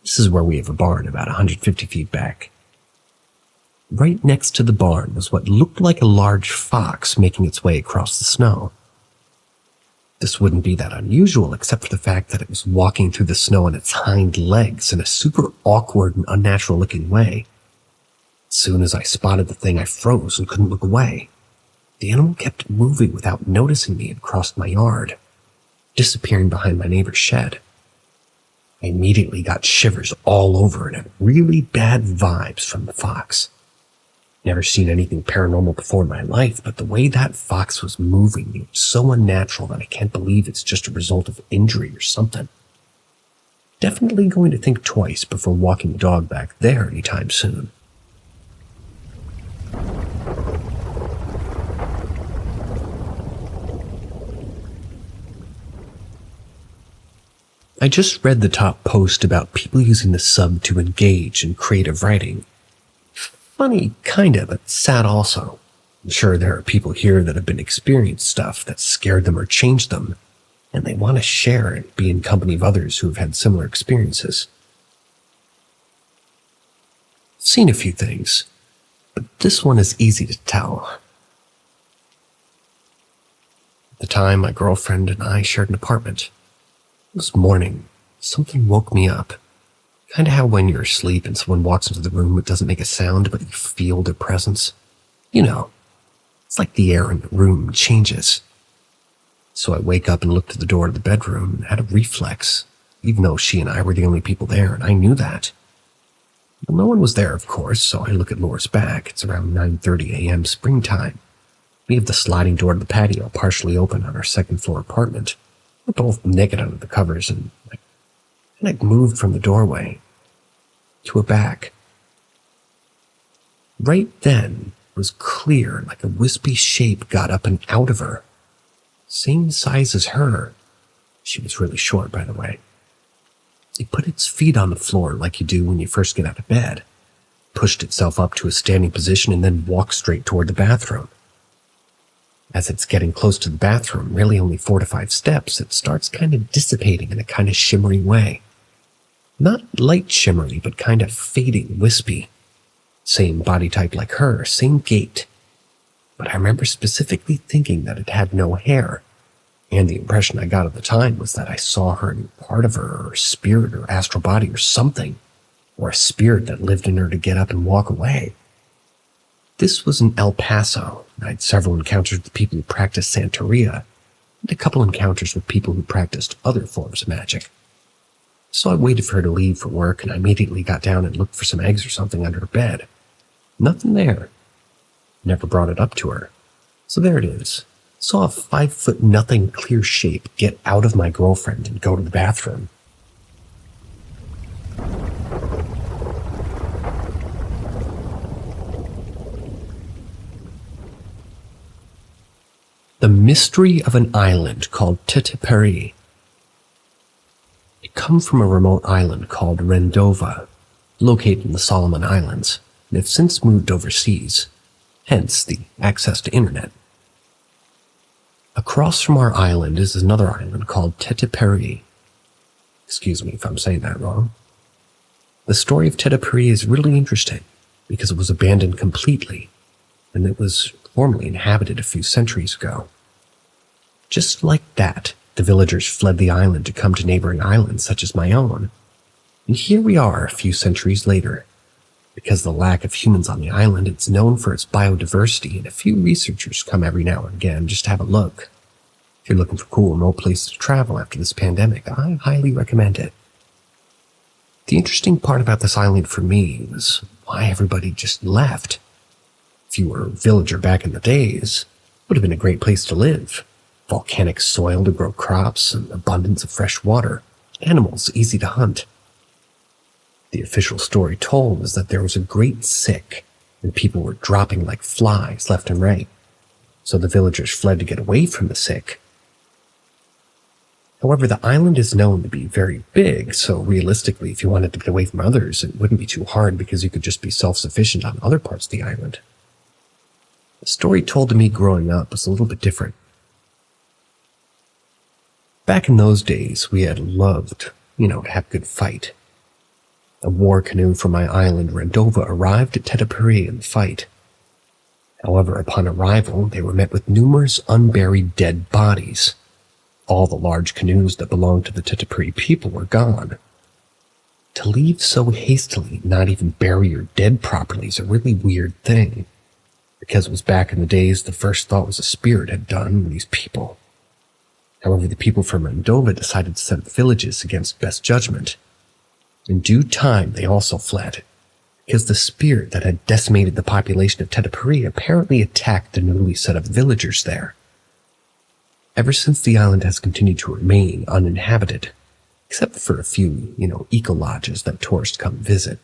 This is where we have a barn about 150 feet back. Right next to the barn was what looked like a large fox making its way across the snow. This wouldn't be that unusual except for the fact that it was walking through the snow on its hind legs in a super awkward and unnatural looking way. As soon as I spotted the thing, I froze and couldn't look away. The animal kept moving without noticing me and crossed my yard, disappearing behind my neighbor's shed. I immediately got shivers all over and had really bad vibes from the fox. Never seen anything paranormal before in my life, but the way that fox was moving was so unnatural that I can't believe it's just a result of injury or something. Definitely going to think twice before walking the dog back there anytime soon. I just read the top post about people using the sub to engage in creative writing. Funny, kinda, but sad also. I'm sure there are people here that have been experienced stuff that scared them or changed them, and they want to share and be in company of others who have had similar experiences. I've seen a few things, but this one is easy to tell. At the time, my girlfriend and I shared an apartment. This morning, something woke me up. Kind of how when you're asleep and someone walks into the room, it doesn't make a sound, but you feel their presence. You know, it's like the air in the room changes. So I wake up and look to the door of the bedroom and had a reflex, even though she and I were the only people there, and I knew that. Well, no one was there, of course, so I look at Laura's back. It's around 9:30 a.m. springtime. We have the sliding door to the patio partially open on our second-floor apartment. We're both naked under the covers, and I moved from the doorway to her back. Right then, it was clear like a wispy shape got up and out of her. Same size as her. She was really short, by the way. It put its feet on the floor like you do when you first get out of bed, pushed itself up to a standing position, and then walked straight toward the bathroom. As it's getting close to the bathroom, really only 4 to 5 steps, it starts kind of dissipating in a kind of shimmery way. Not light shimmery, but kind of fading, wispy. Same body type like her, same gait. But I remember specifically thinking that it had no hair, and the impression I got at the time was that I saw her in part of her, or spirit, or astral body, or something, or a spirit that lived in her to get up and walk away. This was in El Paso. I had several encounters with people who practiced Santeria, and a couple encounters with people who practiced other forms of magic. So I waited for her to leave for work, and I immediately got down and looked for some eggs or something under her bed. Nothing there. Never brought it up to her. So there it is. Saw a 5-foot nothing clear shape get out of my girlfriend and go to the bathroom. The mystery of an island called Tete-Peri. It comes from a remote island called Rendova, located in the Solomon Islands, and have since moved overseas, hence the access to internet. Across from our island is another island called Tete-Peri. Excuse me if I'm saying that wrong. The story of Tete-Peri is really interesting because it was abandoned completely, and it was formerly inhabited a few centuries ago. Just like that, the villagers fled the island to come to neighboring islands such as my own. And here we are a few centuries later. Because of the lack of humans on the island, it's known for its biodiversity, and a few researchers come every now and again just to have a look. If you're looking for cool remote places to travel after this pandemic, I highly recommend it. The interesting part about this island for me was why everybody just left. If you were a villager back in the days, it would have been a great place to live. Volcanic soil to grow crops, and abundance of fresh water, animals easy to hunt. The official story told is that there was a great sick, and people were dropping like flies left and right, so the villagers fled to get away from the sick. However, the island is known to be very big, so realistically, if you wanted to get away from others, it wouldn't be too hard because you could just be self-sufficient on other parts of the island. The story told to me growing up was a little bit different. Back in those days, we had loved, to have a good fight. A war canoe from my island, Rendova, arrived at Tetapuri in the fight. However, upon arrival, they were met with numerous unburied dead bodies. All the large canoes that belonged to the Tetapuri people were gone. To leave so hastily, not even bury your dead properly, is a really weird thing. Because it was back in the days, the first thought was a spirit had done these people. However, the people from Rendova decided to set up villages against best judgment. In due time, they also fled, because the spirit that had decimated the population of Tetapuri apparently attacked the newly set up villagers there. Ever since, the island has continued to remain uninhabited, except for a few, eco-lodges that tourists come visit.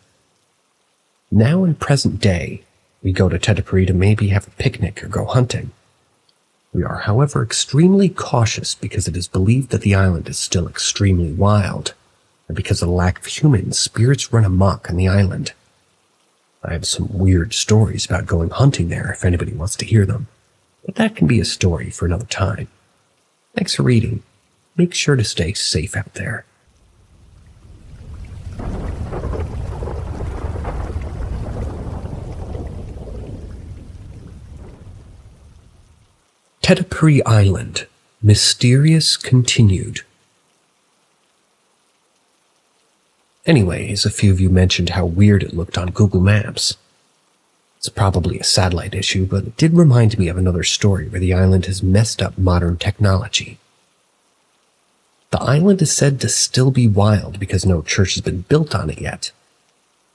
Now in present day, we go to Tetapuri to maybe have a picnic or go hunting. We are, however, extremely cautious because it is believed that the island is still extremely wild, and because of the lack of humans, spirits run amok on the island. I have some weird stories about going hunting there if anybody wants to hear them, but that can be a story for another time. Thanks for reading. Make sure to stay safe out there. Tetapuri Island, Mysterious Continued. Anyways, a few of you mentioned how weird it looked on Google Maps. It's probably a satellite issue, but it did remind me of another story where the island has messed up modern technology. The island is said to still be wild because no church has been built on it yet.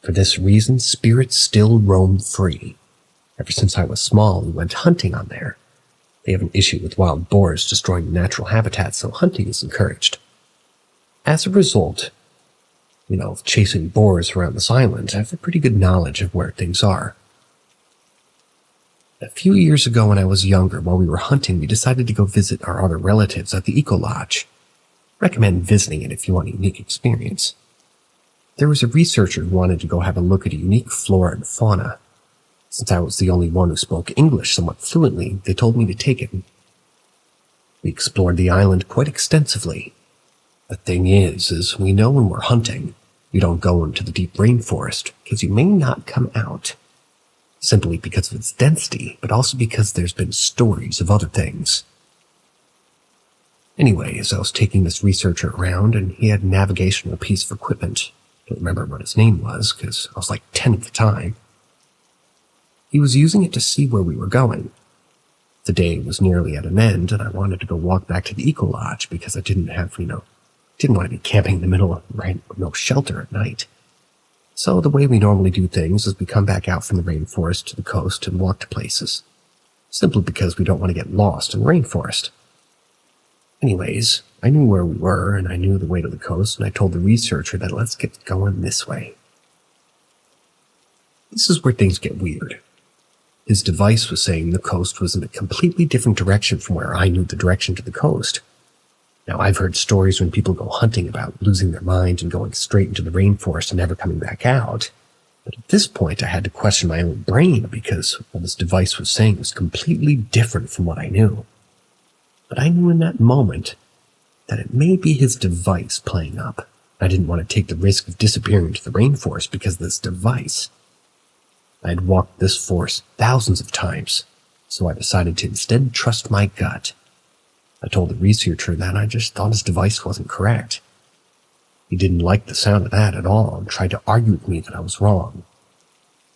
For this reason, spirits still roam free. Ever since I was small, we went hunting on there. They have an issue with wild boars destroying the natural habitat, so hunting is encouraged. As a result, of chasing boars around this island, I have a pretty good knowledge of where things are. A few years ago when I was younger, while we were hunting, we decided to go visit our other relatives at the Eco Lodge. Recommend visiting it if you want a unique experience. There was a researcher who wanted to go have a look at a unique flora and fauna. Since I was the only one who spoke English somewhat fluently, they told me to take it. We explored the island quite extensively. The thing is we know when we're hunting, you don't go into the deep rainforest because you may not come out. Simply because of its density, but also because there's been stories of other things. Anyways, I was taking this researcher around and he had a navigational piece of equipment. Don't remember what his name was because I was like 10 at the time. He was using it to see where we were going. The day was nearly at an end, and I wanted to go walk back to the Eco Lodge because I didn't have, didn't want to be camping in the middle of rain with no shelter at night. So the way we normally do things is we come back out from the rainforest to the coast and walk to places, simply because we don't want to get lost in the rainforest. Anyways, I knew where we were, and I knew the way to the coast, and I told the researcher that let's get going this way. This is where things get weird. His device was saying the coast was in a completely different direction from where I knew the direction to the coast. Now, I've heard stories when people go hunting about losing their mind and going straight into the rainforest and never coming back out. But at this point, I had to question my own brain because what this device was saying was completely different from what I knew. But I knew in that moment that it may be his device playing up. I didn't want to take the risk of disappearing into the rainforest because of this device. I had walked this forest thousands of times, so I decided to instead trust my gut. I told the researcher that I just thought his device wasn't correct. He didn't like the sound of that at all and tried to argue with me that I was wrong.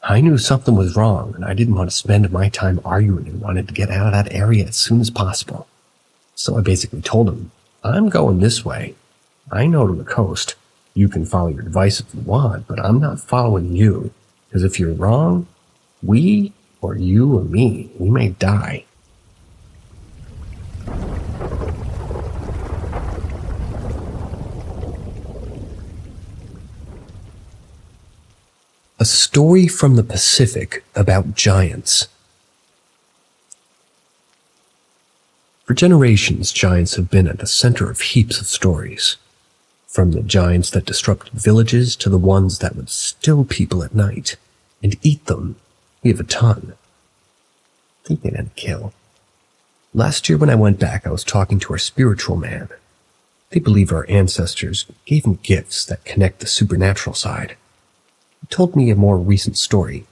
I knew something was wrong, and I didn't want to spend my time arguing and wanted to get out of that area as soon as possible. So I basically told him, I'm going this way. I know to the coast. You can follow your device if you want, but I'm not following you. Because if you're wrong, we, or you or me, we may die. A story from the Pacific about giants. For generations, giants have been at the center of heaps of stories. From the giants that disrupted villages to the ones that would still people at night and eat them, we have a ton. I think they didn't kill. Last year when I went back, I was talking to our spiritual man. They believe our ancestors gave him gifts that connect the supernatural side. He told me a more recent story.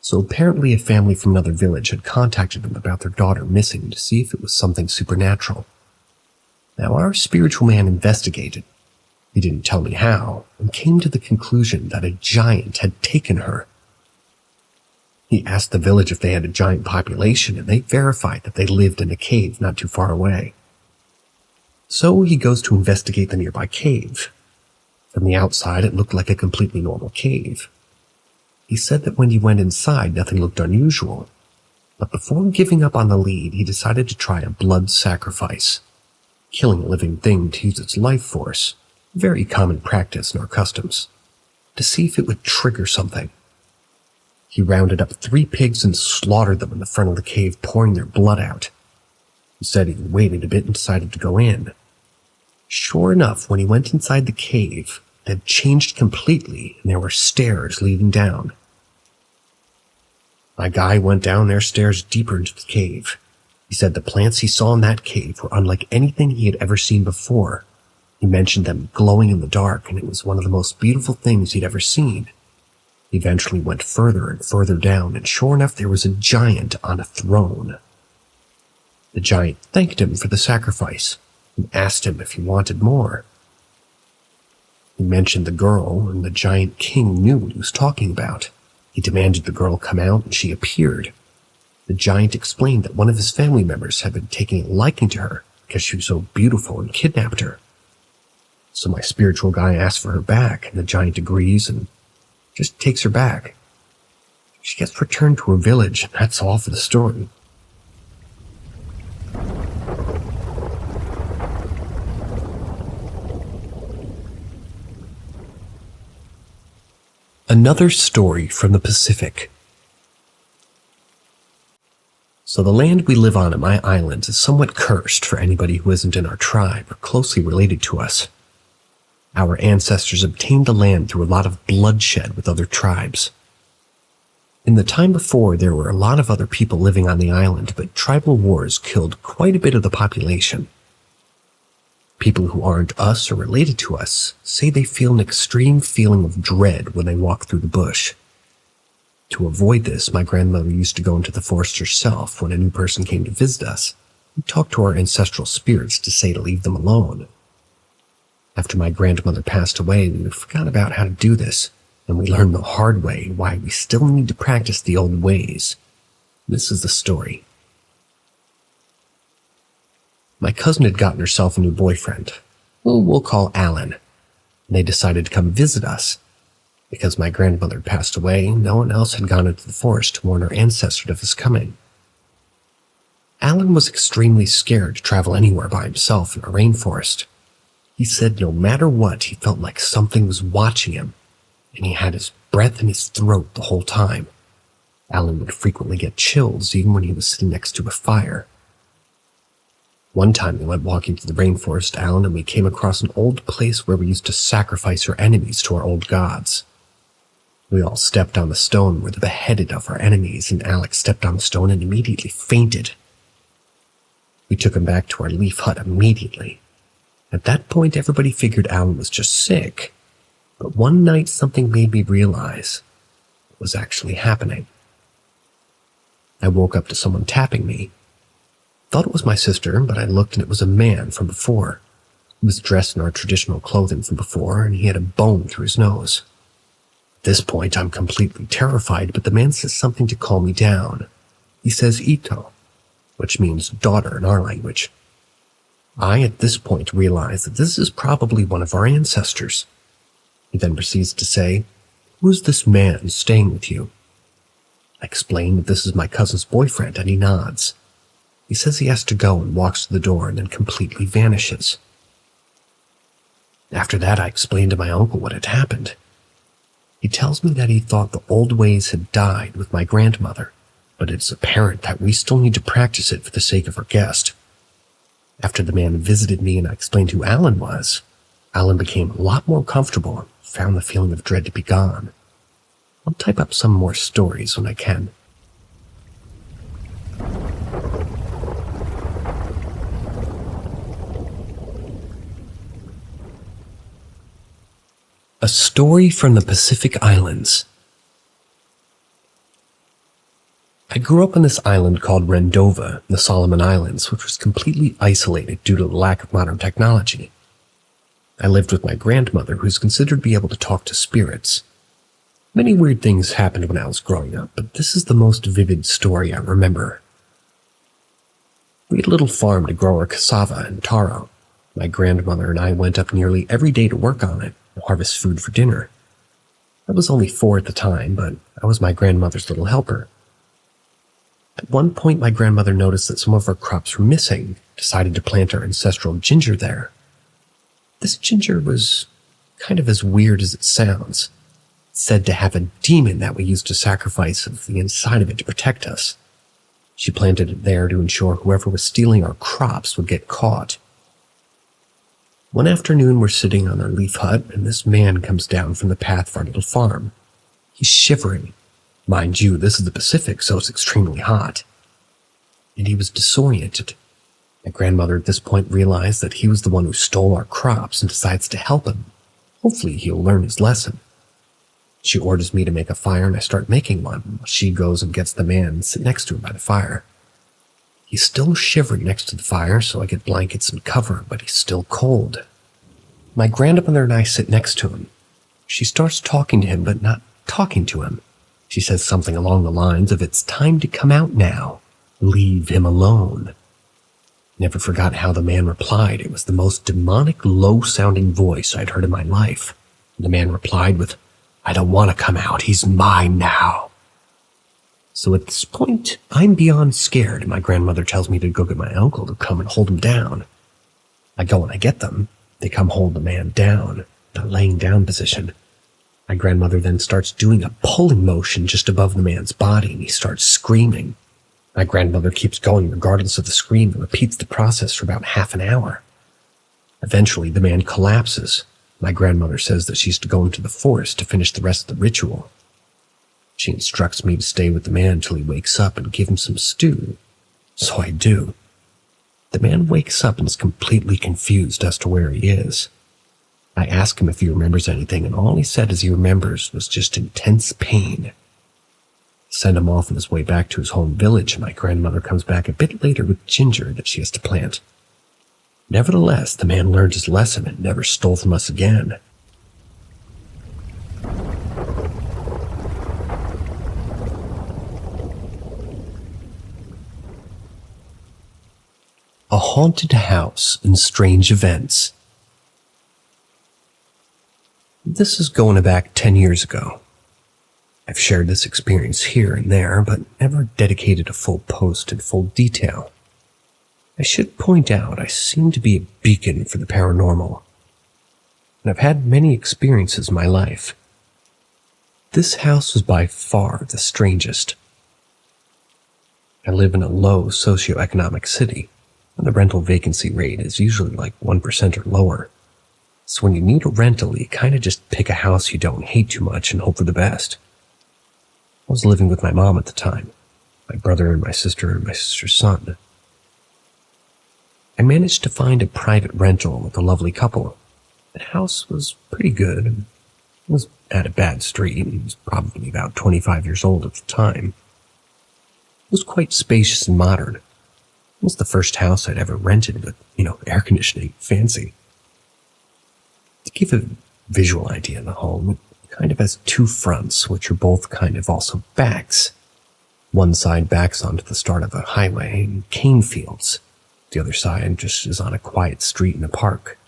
So apparently a family from another village had contacted him about their daughter missing to see if it was something supernatural. Now our spiritual man investigated. He didn't tell me how, and came to the conclusion that a giant had taken her. He asked the village if they had a giant population, and they verified that they lived in a cave not too far away. So he goes to investigate the nearby cave. From the outside, it looked like a completely normal cave. He said that when he went inside, nothing looked unusual. But before giving up on the lead, he decided to try a blood sacrifice, killing a living thing to use its life force, a very common practice in our customs, to see if it would trigger something. He rounded up 3 pigs and slaughtered them in the front of the cave, pouring their blood out. He said he waited a bit and decided to go in. Sure enough, when he went inside the cave, it had changed completely, and there were stairs leading down. My guy went down their stairs deeper into the cave. He said the plants he saw in that cave were unlike anything he had ever seen before. He mentioned them glowing in the dark, and it was one of the most beautiful things he'd ever seen. He eventually went further and further down, and sure enough, there was a giant on a throne. The giant thanked him for the sacrifice and asked him if he wanted more. He mentioned the girl, and the giant king knew what he was talking about. He demanded the girl come out, and she appeared. The giant explained that one of his family members had been taking a liking to her because she was so beautiful and kidnapped her. So my spiritual guy asked for her back, and the giant agrees and just takes her back. She gets returned to her village, and that's all for the story. Another story from the Pacific. So the land we live on at my island is somewhat cursed for anybody who isn't in our tribe or closely related to us. Our ancestors obtained the land through a lot of bloodshed with other tribes. In the time before, there were a lot of other people living on the island, but tribal wars killed quite a bit of the population. People who aren't us or related to us say they feel an extreme feeling of dread when they walk through the bush. To avoid this, my grandmother used to go into the forest herself when a new person came to visit us and talk to our ancestral spirits to say to leave them alone. After my grandmother passed away, we forgot about how to do this, and we learned the hard way why we still need to practice the old ways. This is the story. My cousin had gotten herself a new boyfriend, who we'll call Alan, and they decided to come visit us. Because my grandmother had passed away, no one else had gone into the forest to warn our ancestors of his coming. Alan was extremely scared to travel anywhere by himself in a rainforest. He said no matter what, he felt like something was watching him, and he had his breath in his throat the whole time. Alan would frequently get chills even when he was sitting next to a fire. One time we went walking through the rainforest, Alan, and we came across an old place where we used to sacrifice our enemies to our old gods. We all stepped on the stone where the beheaded of our enemies, and Alex stepped on the stone and immediately fainted. We took him back to our leaf hut immediately. At that point, everybody figured Alan was just sick. But one night, something made me realize what was actually happening. I woke up to someone tapping me. Thought it was my sister, but I looked and it was a man from before. He was dressed in our traditional clothing from before, and he had a bone through his nose. At this point, I'm completely terrified, but the man says something to calm me down. He says Ito, which means daughter in our language. I, at this point, realize that this is probably one of our ancestors. He then proceeds to say, "Who is this man staying with you?" I explain that this is my cousin's boyfriend, and he nods. He says he has to go and walks to the door and then completely vanishes. After that, I explained to my uncle what had happened. He tells me that he thought the old ways had died with my grandmother, but it's apparent that we still need to practice it for the sake of our guest. After the man visited me and I explained who Alan was, Alan became a lot more comfortable and found the feeling of dread to be gone. I'll type up some more stories when I can. A story from the Pacific Islands. I grew up on this island called Rendova in the Solomon Islands, which was completely isolated due to the lack of modern technology. I lived with my grandmother, who's considered to be able to talk to spirits. Many weird things happened when I was growing up, but this is the most vivid story I remember. We had a little farm to grow our cassava and taro. My grandmother and I went up nearly every day to work on it, harvest food for dinner. I was only 4 at the time, but I was my grandmother's little helper. At one point, my grandmother noticed that some of our crops were missing, decided to plant our ancestral ginger there. This ginger was kind of as weird as it sounds. It's said to have a demon that we used to sacrifice of the inside of it to protect us. She planted it there to ensure whoever was stealing our crops would get caught. One afternoon, we're sitting on our leaf hut, and this man comes down from the path of our little farm. He's shivering. Mind you, this is the Pacific, so it's extremely hot. And he was disoriented. My grandmother at this point realized that he was the one who stole our crops and decides to help him. Hopefully he'll learn his lesson. She orders me to make a fire, and I start making one. She goes and gets the man and sit next to him by the fire. He's still shivering next to the fire, so I get blankets and cover him, but he's still cold. My grandmother and I sit next to him. She starts talking to him, but not talking to him. She says something along the lines of, "It's time to come out now. Leave him alone." Never forgot how the man replied. It was the most demonic, low-sounding voice I'd heard in my life. The man replied with, "I don't want to come out. He's mine now." So at this point, I'm beyond scared, and my grandmother tells me to go get my uncle to come and hold him down. I go and I get them. They come hold the man down, the laying down position. My grandmother then starts doing a pulling motion just above the man's body, and he starts screaming. My grandmother keeps going regardless of the scream and repeats the process for about half an hour. Eventually, the man collapses. My grandmother says that she's to go into the forest to finish the rest of the ritual. She instructs me to stay with the man until he wakes up and give him some stew. So I do. The man wakes up and is completely confused as to where he is. I ask him if he remembers anything, and all he said as he remembers was just intense pain. Send him off on his way back to his home village, and my grandmother comes back a bit later with ginger that she has to plant. Nevertheless, the man learned his lesson and never stole from us again. A haunted house and strange events. This is going back 10 years ago. I've shared this experience here and there, but never dedicated a full post in full detail. I should point out I seem to be a beacon for the paranormal, and I've had many experiences in my life. This house was by far the strangest. I live in a low socioeconomic city, and the rental vacancy rate is usually like 1% or lower. So when you need a rental, you kind of just pick a house you don't hate too much and hope for the best. I was living with my mom at the time, my brother and my sister's son. I managed to find a private rental with a lovely couple. The house was pretty good. It was at a bad street. It was probably about 25 years old at the time. It was quite spacious and modern. It was the first house I'd ever rented with, air conditioning, fancy. To give a visual idea of the home, it kind of has 2 fronts, which are both kind of also backs. One side backs onto the start of a highway and cane fields. The other side just is on a quiet street in a park.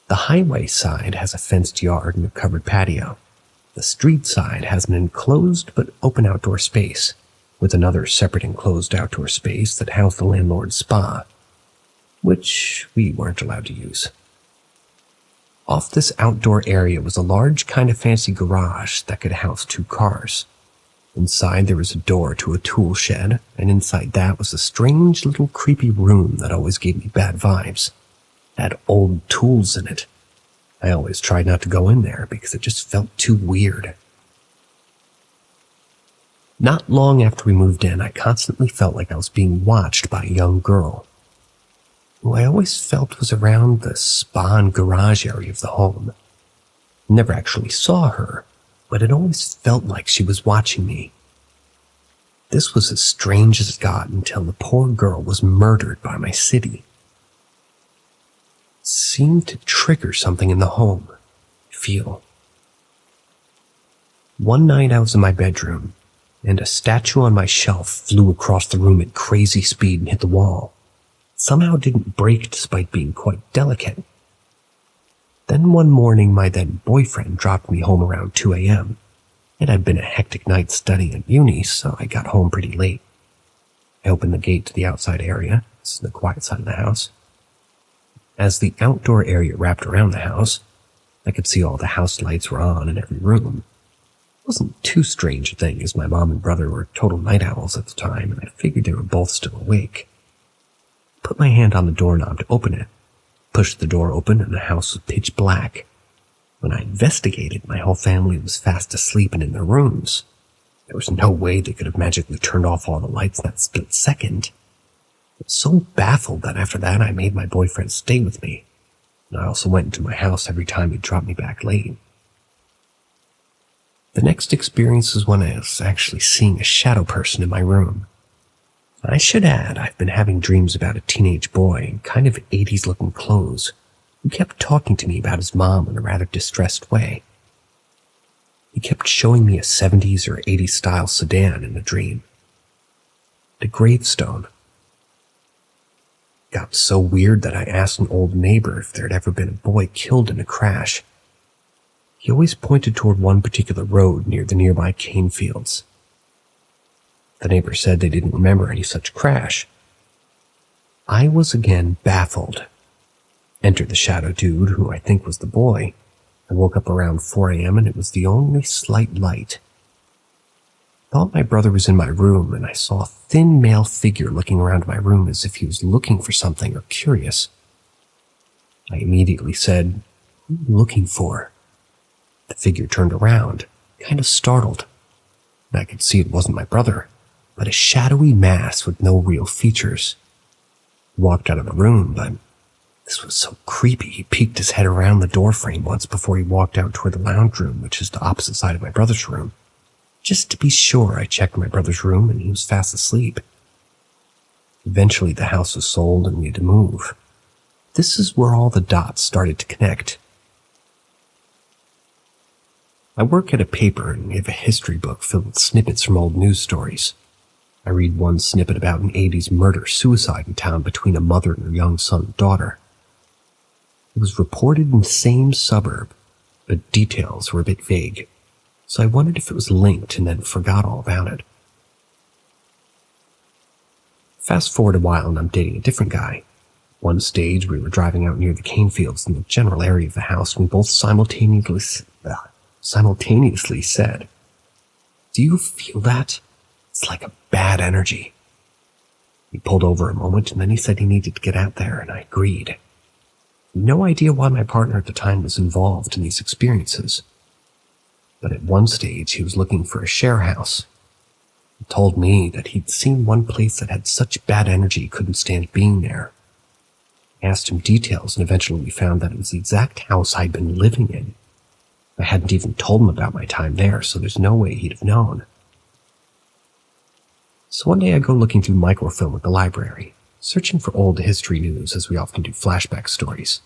The highway side has a fenced yard and a covered patio. The street side has an enclosed but open outdoor space, with another separate enclosed outdoor space that housed the landlord's spa, which we weren't allowed to use. Off this outdoor area was a large kind of fancy garage that could house 2 cars. Inside there was a door to a tool shed, and inside that was a strange little creepy room that always gave me bad vibes. It had old tools in it. I always tried not to go in there because it just felt too weird. Not long after we moved in, I constantly felt like I was being watched by a young girl, who I always felt was around the spa and garage area of the home. Never actually saw her, but it always felt like she was watching me. This was as strange as it got until the poor girl was murdered by my city. It seemed to trigger something in the home. Feel. One night I was in my bedroom, and a statue on my shelf flew across the room at crazy speed and hit the wall. Somehow didn't break despite being quite delicate. Then one morning my then boyfriend dropped me home around 2 a.m. It had been a hectic night studying at uni, so I got home pretty late. I opened the gate to the outside area. This is the quiet side of the house. As the outdoor area wrapped around the house, I could see all the house lights were on in every room. It wasn't too strange a thing, as my mom and brother were total night owls at the time, and I figured they were both still awake. I put my hand on the doorknob to open it, pushed the door open, and the house was pitch black. When I investigated, my whole family was fast asleep and in their rooms. There was no way they could have magically turned off all the lights in that split second. I was so baffled that after that I made my boyfriend stay with me, and I also went into my house every time he'd drop me back late. The next experience was when I was actually seeing a shadow person in my room. I should add, I've been having dreams about a teenage boy in kind of 80s-looking clothes who kept talking to me about his mom in a rather distressed way. He kept showing me a 70s or 80s style sedan in the dream. The gravestone. It got so weird that I asked an old neighbor if there had ever been a boy killed in a crash. He always pointed toward one particular road near the nearby cane fields. The neighbor said they didn't remember any such crash. I was again baffled. Entered the shadow dude, who I think was the boy. I woke up around 4 a.m. and it was the only slight light. Thought my brother was in my room, and I saw a thin male figure looking around my room as if he was looking for something or curious. I immediately said, "What are you looking for?" The figure turned around, kind of startled. I could see it wasn't my brother, but a shadowy mass with no real features. He walked out of the room, but this was so creepy. He peeked his head around the doorframe once before he walked out toward the lounge room, which is the opposite side of my brother's room. Just to be sure, I checked my brother's room, and he was fast asleep. Eventually, the house was sold, and we had to move. This is where all the dots started to connect. I work at a paper, and we have a history book filled with snippets from old news stories. I read one snippet about an 80s murder-suicide in town between a mother and her young son and daughter. It was reported in the same suburb, but details were a bit vague, so I wondered if it was linked and then forgot all about it. Fast forward a while and I'm dating a different guy. One stage, we were driving out near the cane fields in the general area of the house, and we both simultaneously said, "Do you feel that? It's like a bad energy." He pulled over a moment, and then he said he needed to get out there, and I agreed. No idea why my partner at the time was involved in these experiences, but at one stage he was looking for a share house. He told me that he'd seen one place that had such bad energy he couldn't stand being there. I asked him details, and eventually we found that it was the exact house I'd been living in. I hadn't even told him about my time there, so there's no way he'd have known. So one day I go looking through microfilm at the library, searching for old history news as we often do flashback stories.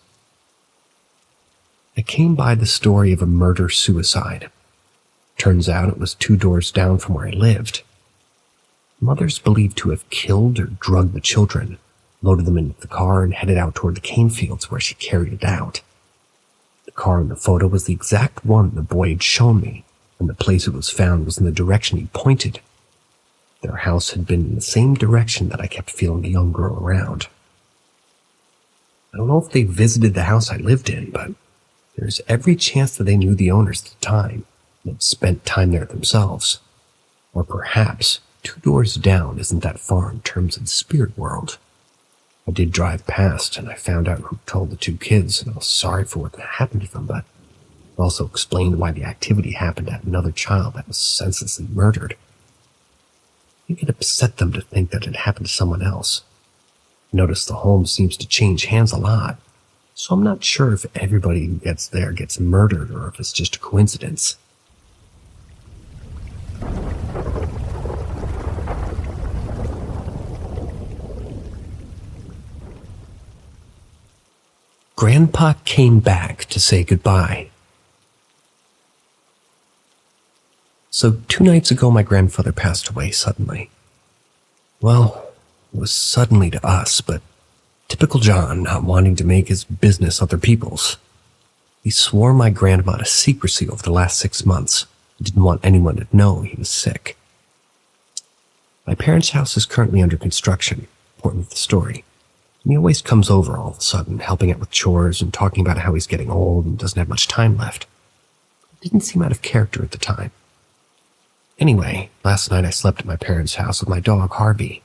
I came by the story of a murder-suicide. Turns out it was 2 doors down from where I lived. Mothers believed to have killed or drugged the children, loaded them into the car, and headed out toward the cane fields where she carried it out. The car in the photo was the exact one the boy had shown me, and the place it was found was in the direction he pointed. Their house had been in the same direction that I kept feeling the young girl around. I don't know if they visited the house I lived in, but there's every chance that they knew the owners at the time and had spent time there themselves. Or perhaps 2 doors down isn't that far in terms of the spirit world. I did drive past, and I found out who told the 2 kids, and I was sorry for what happened to them, but it also explained why the activity happened at another child that was senselessly murdered. I think it upset them to think that it happened to someone else. Notice the home seems to change hands a lot. so I'm not sure if everybody who gets there gets murdered or if it's just a coincidence. Grandpa came back to say goodbye. So 2 nights ago, my grandfather passed away suddenly. Well, it was suddenly to us, but typical John, not wanting to make his business other people's. He swore my grandma to secrecy over the last 6 months. He didn't want anyone to know he was sick. My parents' house is currently under construction, important to the story. And he always comes over all of a sudden, helping out with chores and talking about how he's getting old and doesn't have much time left. It didn't seem out of character at the time. Anyway, last night I slept at my parents' house with my dog, Harvey.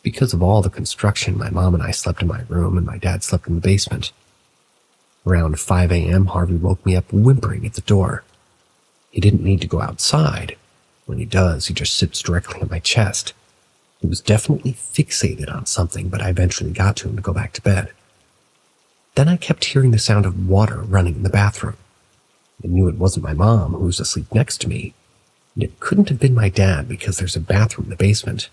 Because of all the construction, my mom and I slept in my room and my dad slept in the basement. Around 5 a.m., Harvey woke me up whimpering at the door. He didn't need to go outside. When he does, he just sits directly on my chest. He was definitely fixated on something, but I eventually got to him to go back to bed. Then I kept hearing the sound of water running in the bathroom. I knew it wasn't my mom, who was asleep next to me, and it couldn't have been my dad because there's a bathroom in the basement.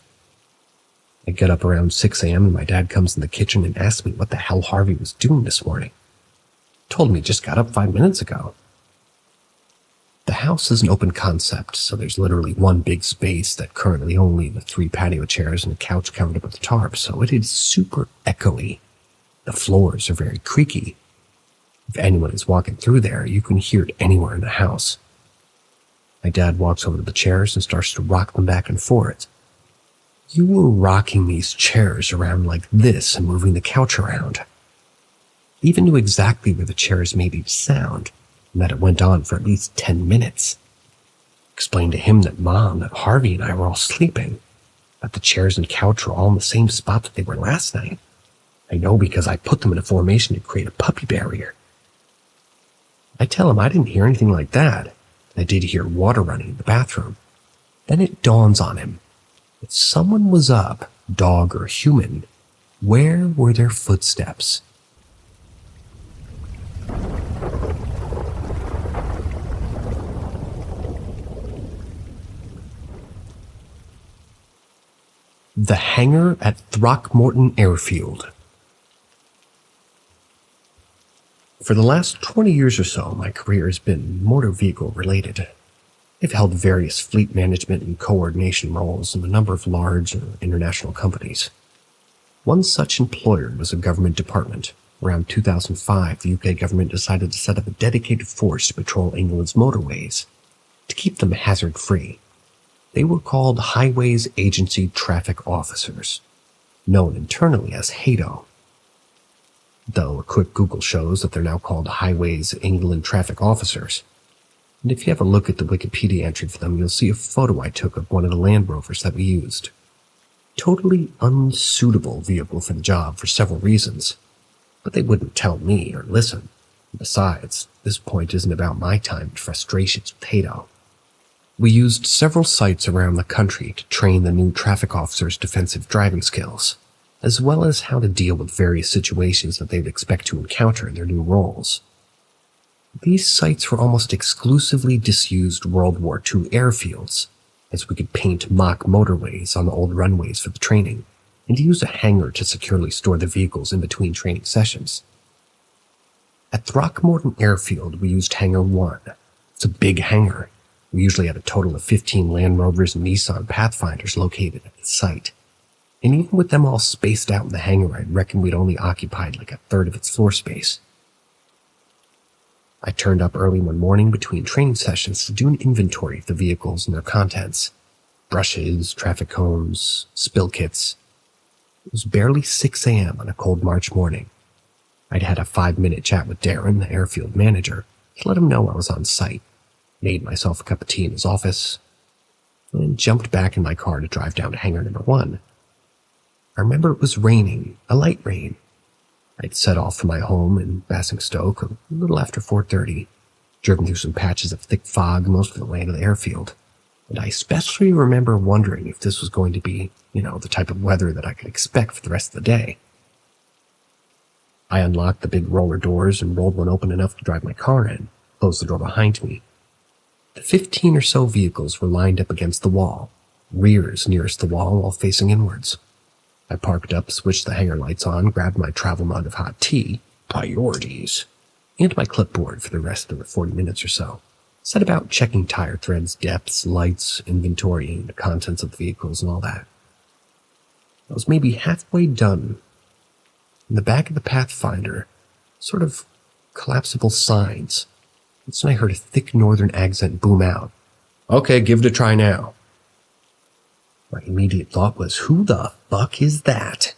I get up around 6 a.m. and my dad comes in the kitchen and asks me what the hell Harvey was doing this morning. I told him he just got up 5 minutes ago. The house is an open concept, so there's literally one big space that currently only the 3 patio chairs and a couch covered up with a tarp, so it is super echoey. The floors are very creaky. If anyone is walking through there, you can hear it anywhere in the house. My dad walks over to the chairs and starts to rock them back and forth. You were rocking these chairs around like this and moving the couch around. He even knew exactly where the chairs made each sound, and that it went on for at least 10 minutes. Explained to him that Mom, that Harvey and I were all sleeping, that the chairs and couch were all in the same spot that they were last night. I know because I put them in a formation to create a puppy barrier. I tell him I didn't hear anything like that. I did hear water running in the bathroom. Then it dawns on him. If someone was up, dog or human, where were their footsteps? The hangar at Throckmorton Airfield. For the last 20 years or so, my career has been motor vehicle related. I've held various fleet management and coordination roles in a number of large international companies. One such employer was a government department. Around 2005, the UK government decided to set up a dedicated force to patrol England's motorways, to keep them hazard-free. They were called Highways Agency Traffic Officers, known internally as HATO. Though a quick Google shows that they're now called Highways England Traffic Officers. And if you have a look at the Wikipedia entry for them, you'll see a photo I took of one of the Land Rovers that we used. Totally unsuitable vehicle for the job for several reasons, but they wouldn't tell me or listen. Besides, this point isn't about my time and frustrations with HATO. We used several sites around the country to train the new traffic officers' defensive driving skills, as well as how to deal with various situations that they would expect to encounter in their new roles. These sites were almost exclusively disused World War II airfields, as we could paint mock motorways on the old runways for the training, and use a hangar to securely store the vehicles in between training sessions. At Throckmorton Airfield, we used Hangar 1. It's a big hangar. We usually had a total of 15 Land Rovers and Nissan Pathfinders located at the site. And even with them all spaced out in the hangar, I'd reckon we'd only occupied like a third of its floor space. I turned up early one morning between training sessions to do an inventory of the vehicles and their contents. Brushes, traffic cones, spill kits. It was barely 6 a.m. on a cold March morning. I'd had a 5-minute chat with Darren, the airfield manager, to let him know I was on site. Made myself a cup of tea in his office, and jumped back in my car to drive down to hangar number 1. I remember it was raining, a light rain. I'd set off from my home in Basingstoke a little after 4:30, driven through some patches of thick fog most of the way to the airfield, and I especially remember wondering if this was going to be, the type of weather that I could expect for the rest of the day. I unlocked the big roller doors and rolled one open enough to drive my car in, closed the door behind me. The 15 or so vehicles were lined up against the wall, rears nearest the wall all facing inwards. I parked up, switched the hangar lights on, grabbed my travel mug of hot tea, priorities, and my clipboard for the rest of the 40 minutes or so. Set about checking tire threads, depths, lights, inventorying the contents of the vehicles and all that. I was maybe halfway done. In the back of the Pathfinder, sort of collapsible signs. That's when I heard a thick northern accent boom out. Okay, give it a try now. My immediate thought was, who the fuck is that?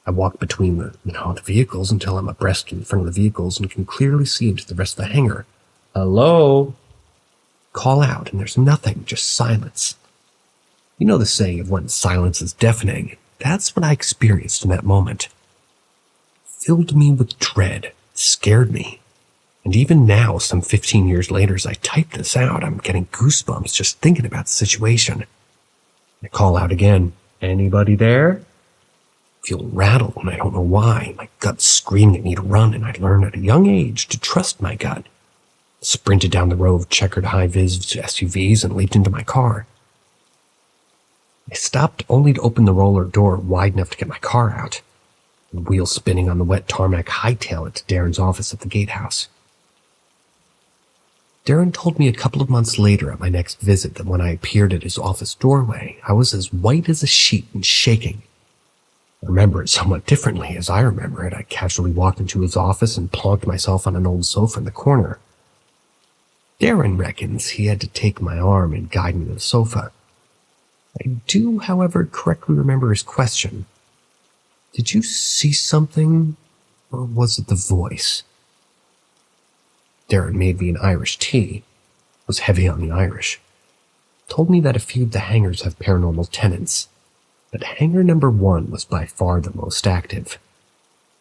I walked between the vehicles until I'm abreast in front of the vehicles and can clearly see into the rest of the hangar. Hello? Call out, and there's nothing, just silence. You know the saying of when silence is deafening. That's what I experienced in that moment. It filled me with dread, scared me. And even now, some 15 years later, as I type this out, I'm getting goosebumps just thinking about the situation. I call out again, anybody there? I feel rattled and I don't know why. My gut's screaming at me to run, and I learned at a young age to trust my gut. I sprinted down the row of checkered high-vis SUVs and leaped into my car. I stopped only to open the roller door wide enough to get my car out. The wheels spinning on the wet tarmac, hightail it to Darren's office at the gatehouse. Darren told me a couple of months later at my next visit that when I appeared at his office doorway, I was as white as a sheet and shaking. I remember it somewhat differently as I remember it. I casually walked into his office and plonked myself on an old sofa in the corner. Darren reckons he had to take my arm and guide me to the sofa. I do, however, correctly remember his question. Did you see something, or was it the voice? Darren made me an Irish tea. Was heavy on the Irish. Told me that a few of the hangars have paranormal tenants, but hangar number 1 was by far the most active.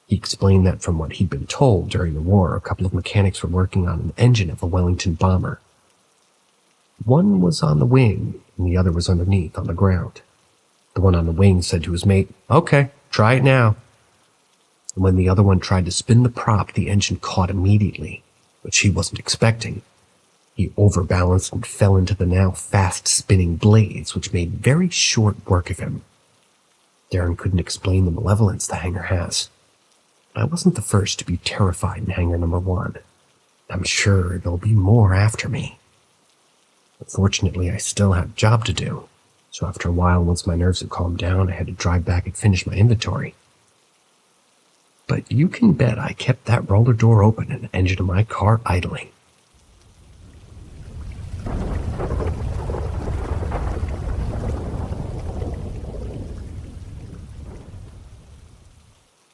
He explained that from what he'd been told during the war, a couple of mechanics were working on an engine of a Wellington bomber. One was on the wing, and the other was underneath on the ground. The one on the wing said to his mate, "Okay, try it now." And when the other one tried to spin the prop, the engine caught immediately, which he wasn't expecting. He overbalanced and fell into the now fast-spinning blades, which made very short work of him. Darren couldn't explain the malevolence the hangar has. I wasn't the first to be terrified in hangar number 1. I'm sure there'll be more after me. Unfortunately, I still had a job to do, so after a while, once my nerves had calmed down, I had to drive back and finish my inventory. But you can bet I kept that roller door open and the engine of my car idling.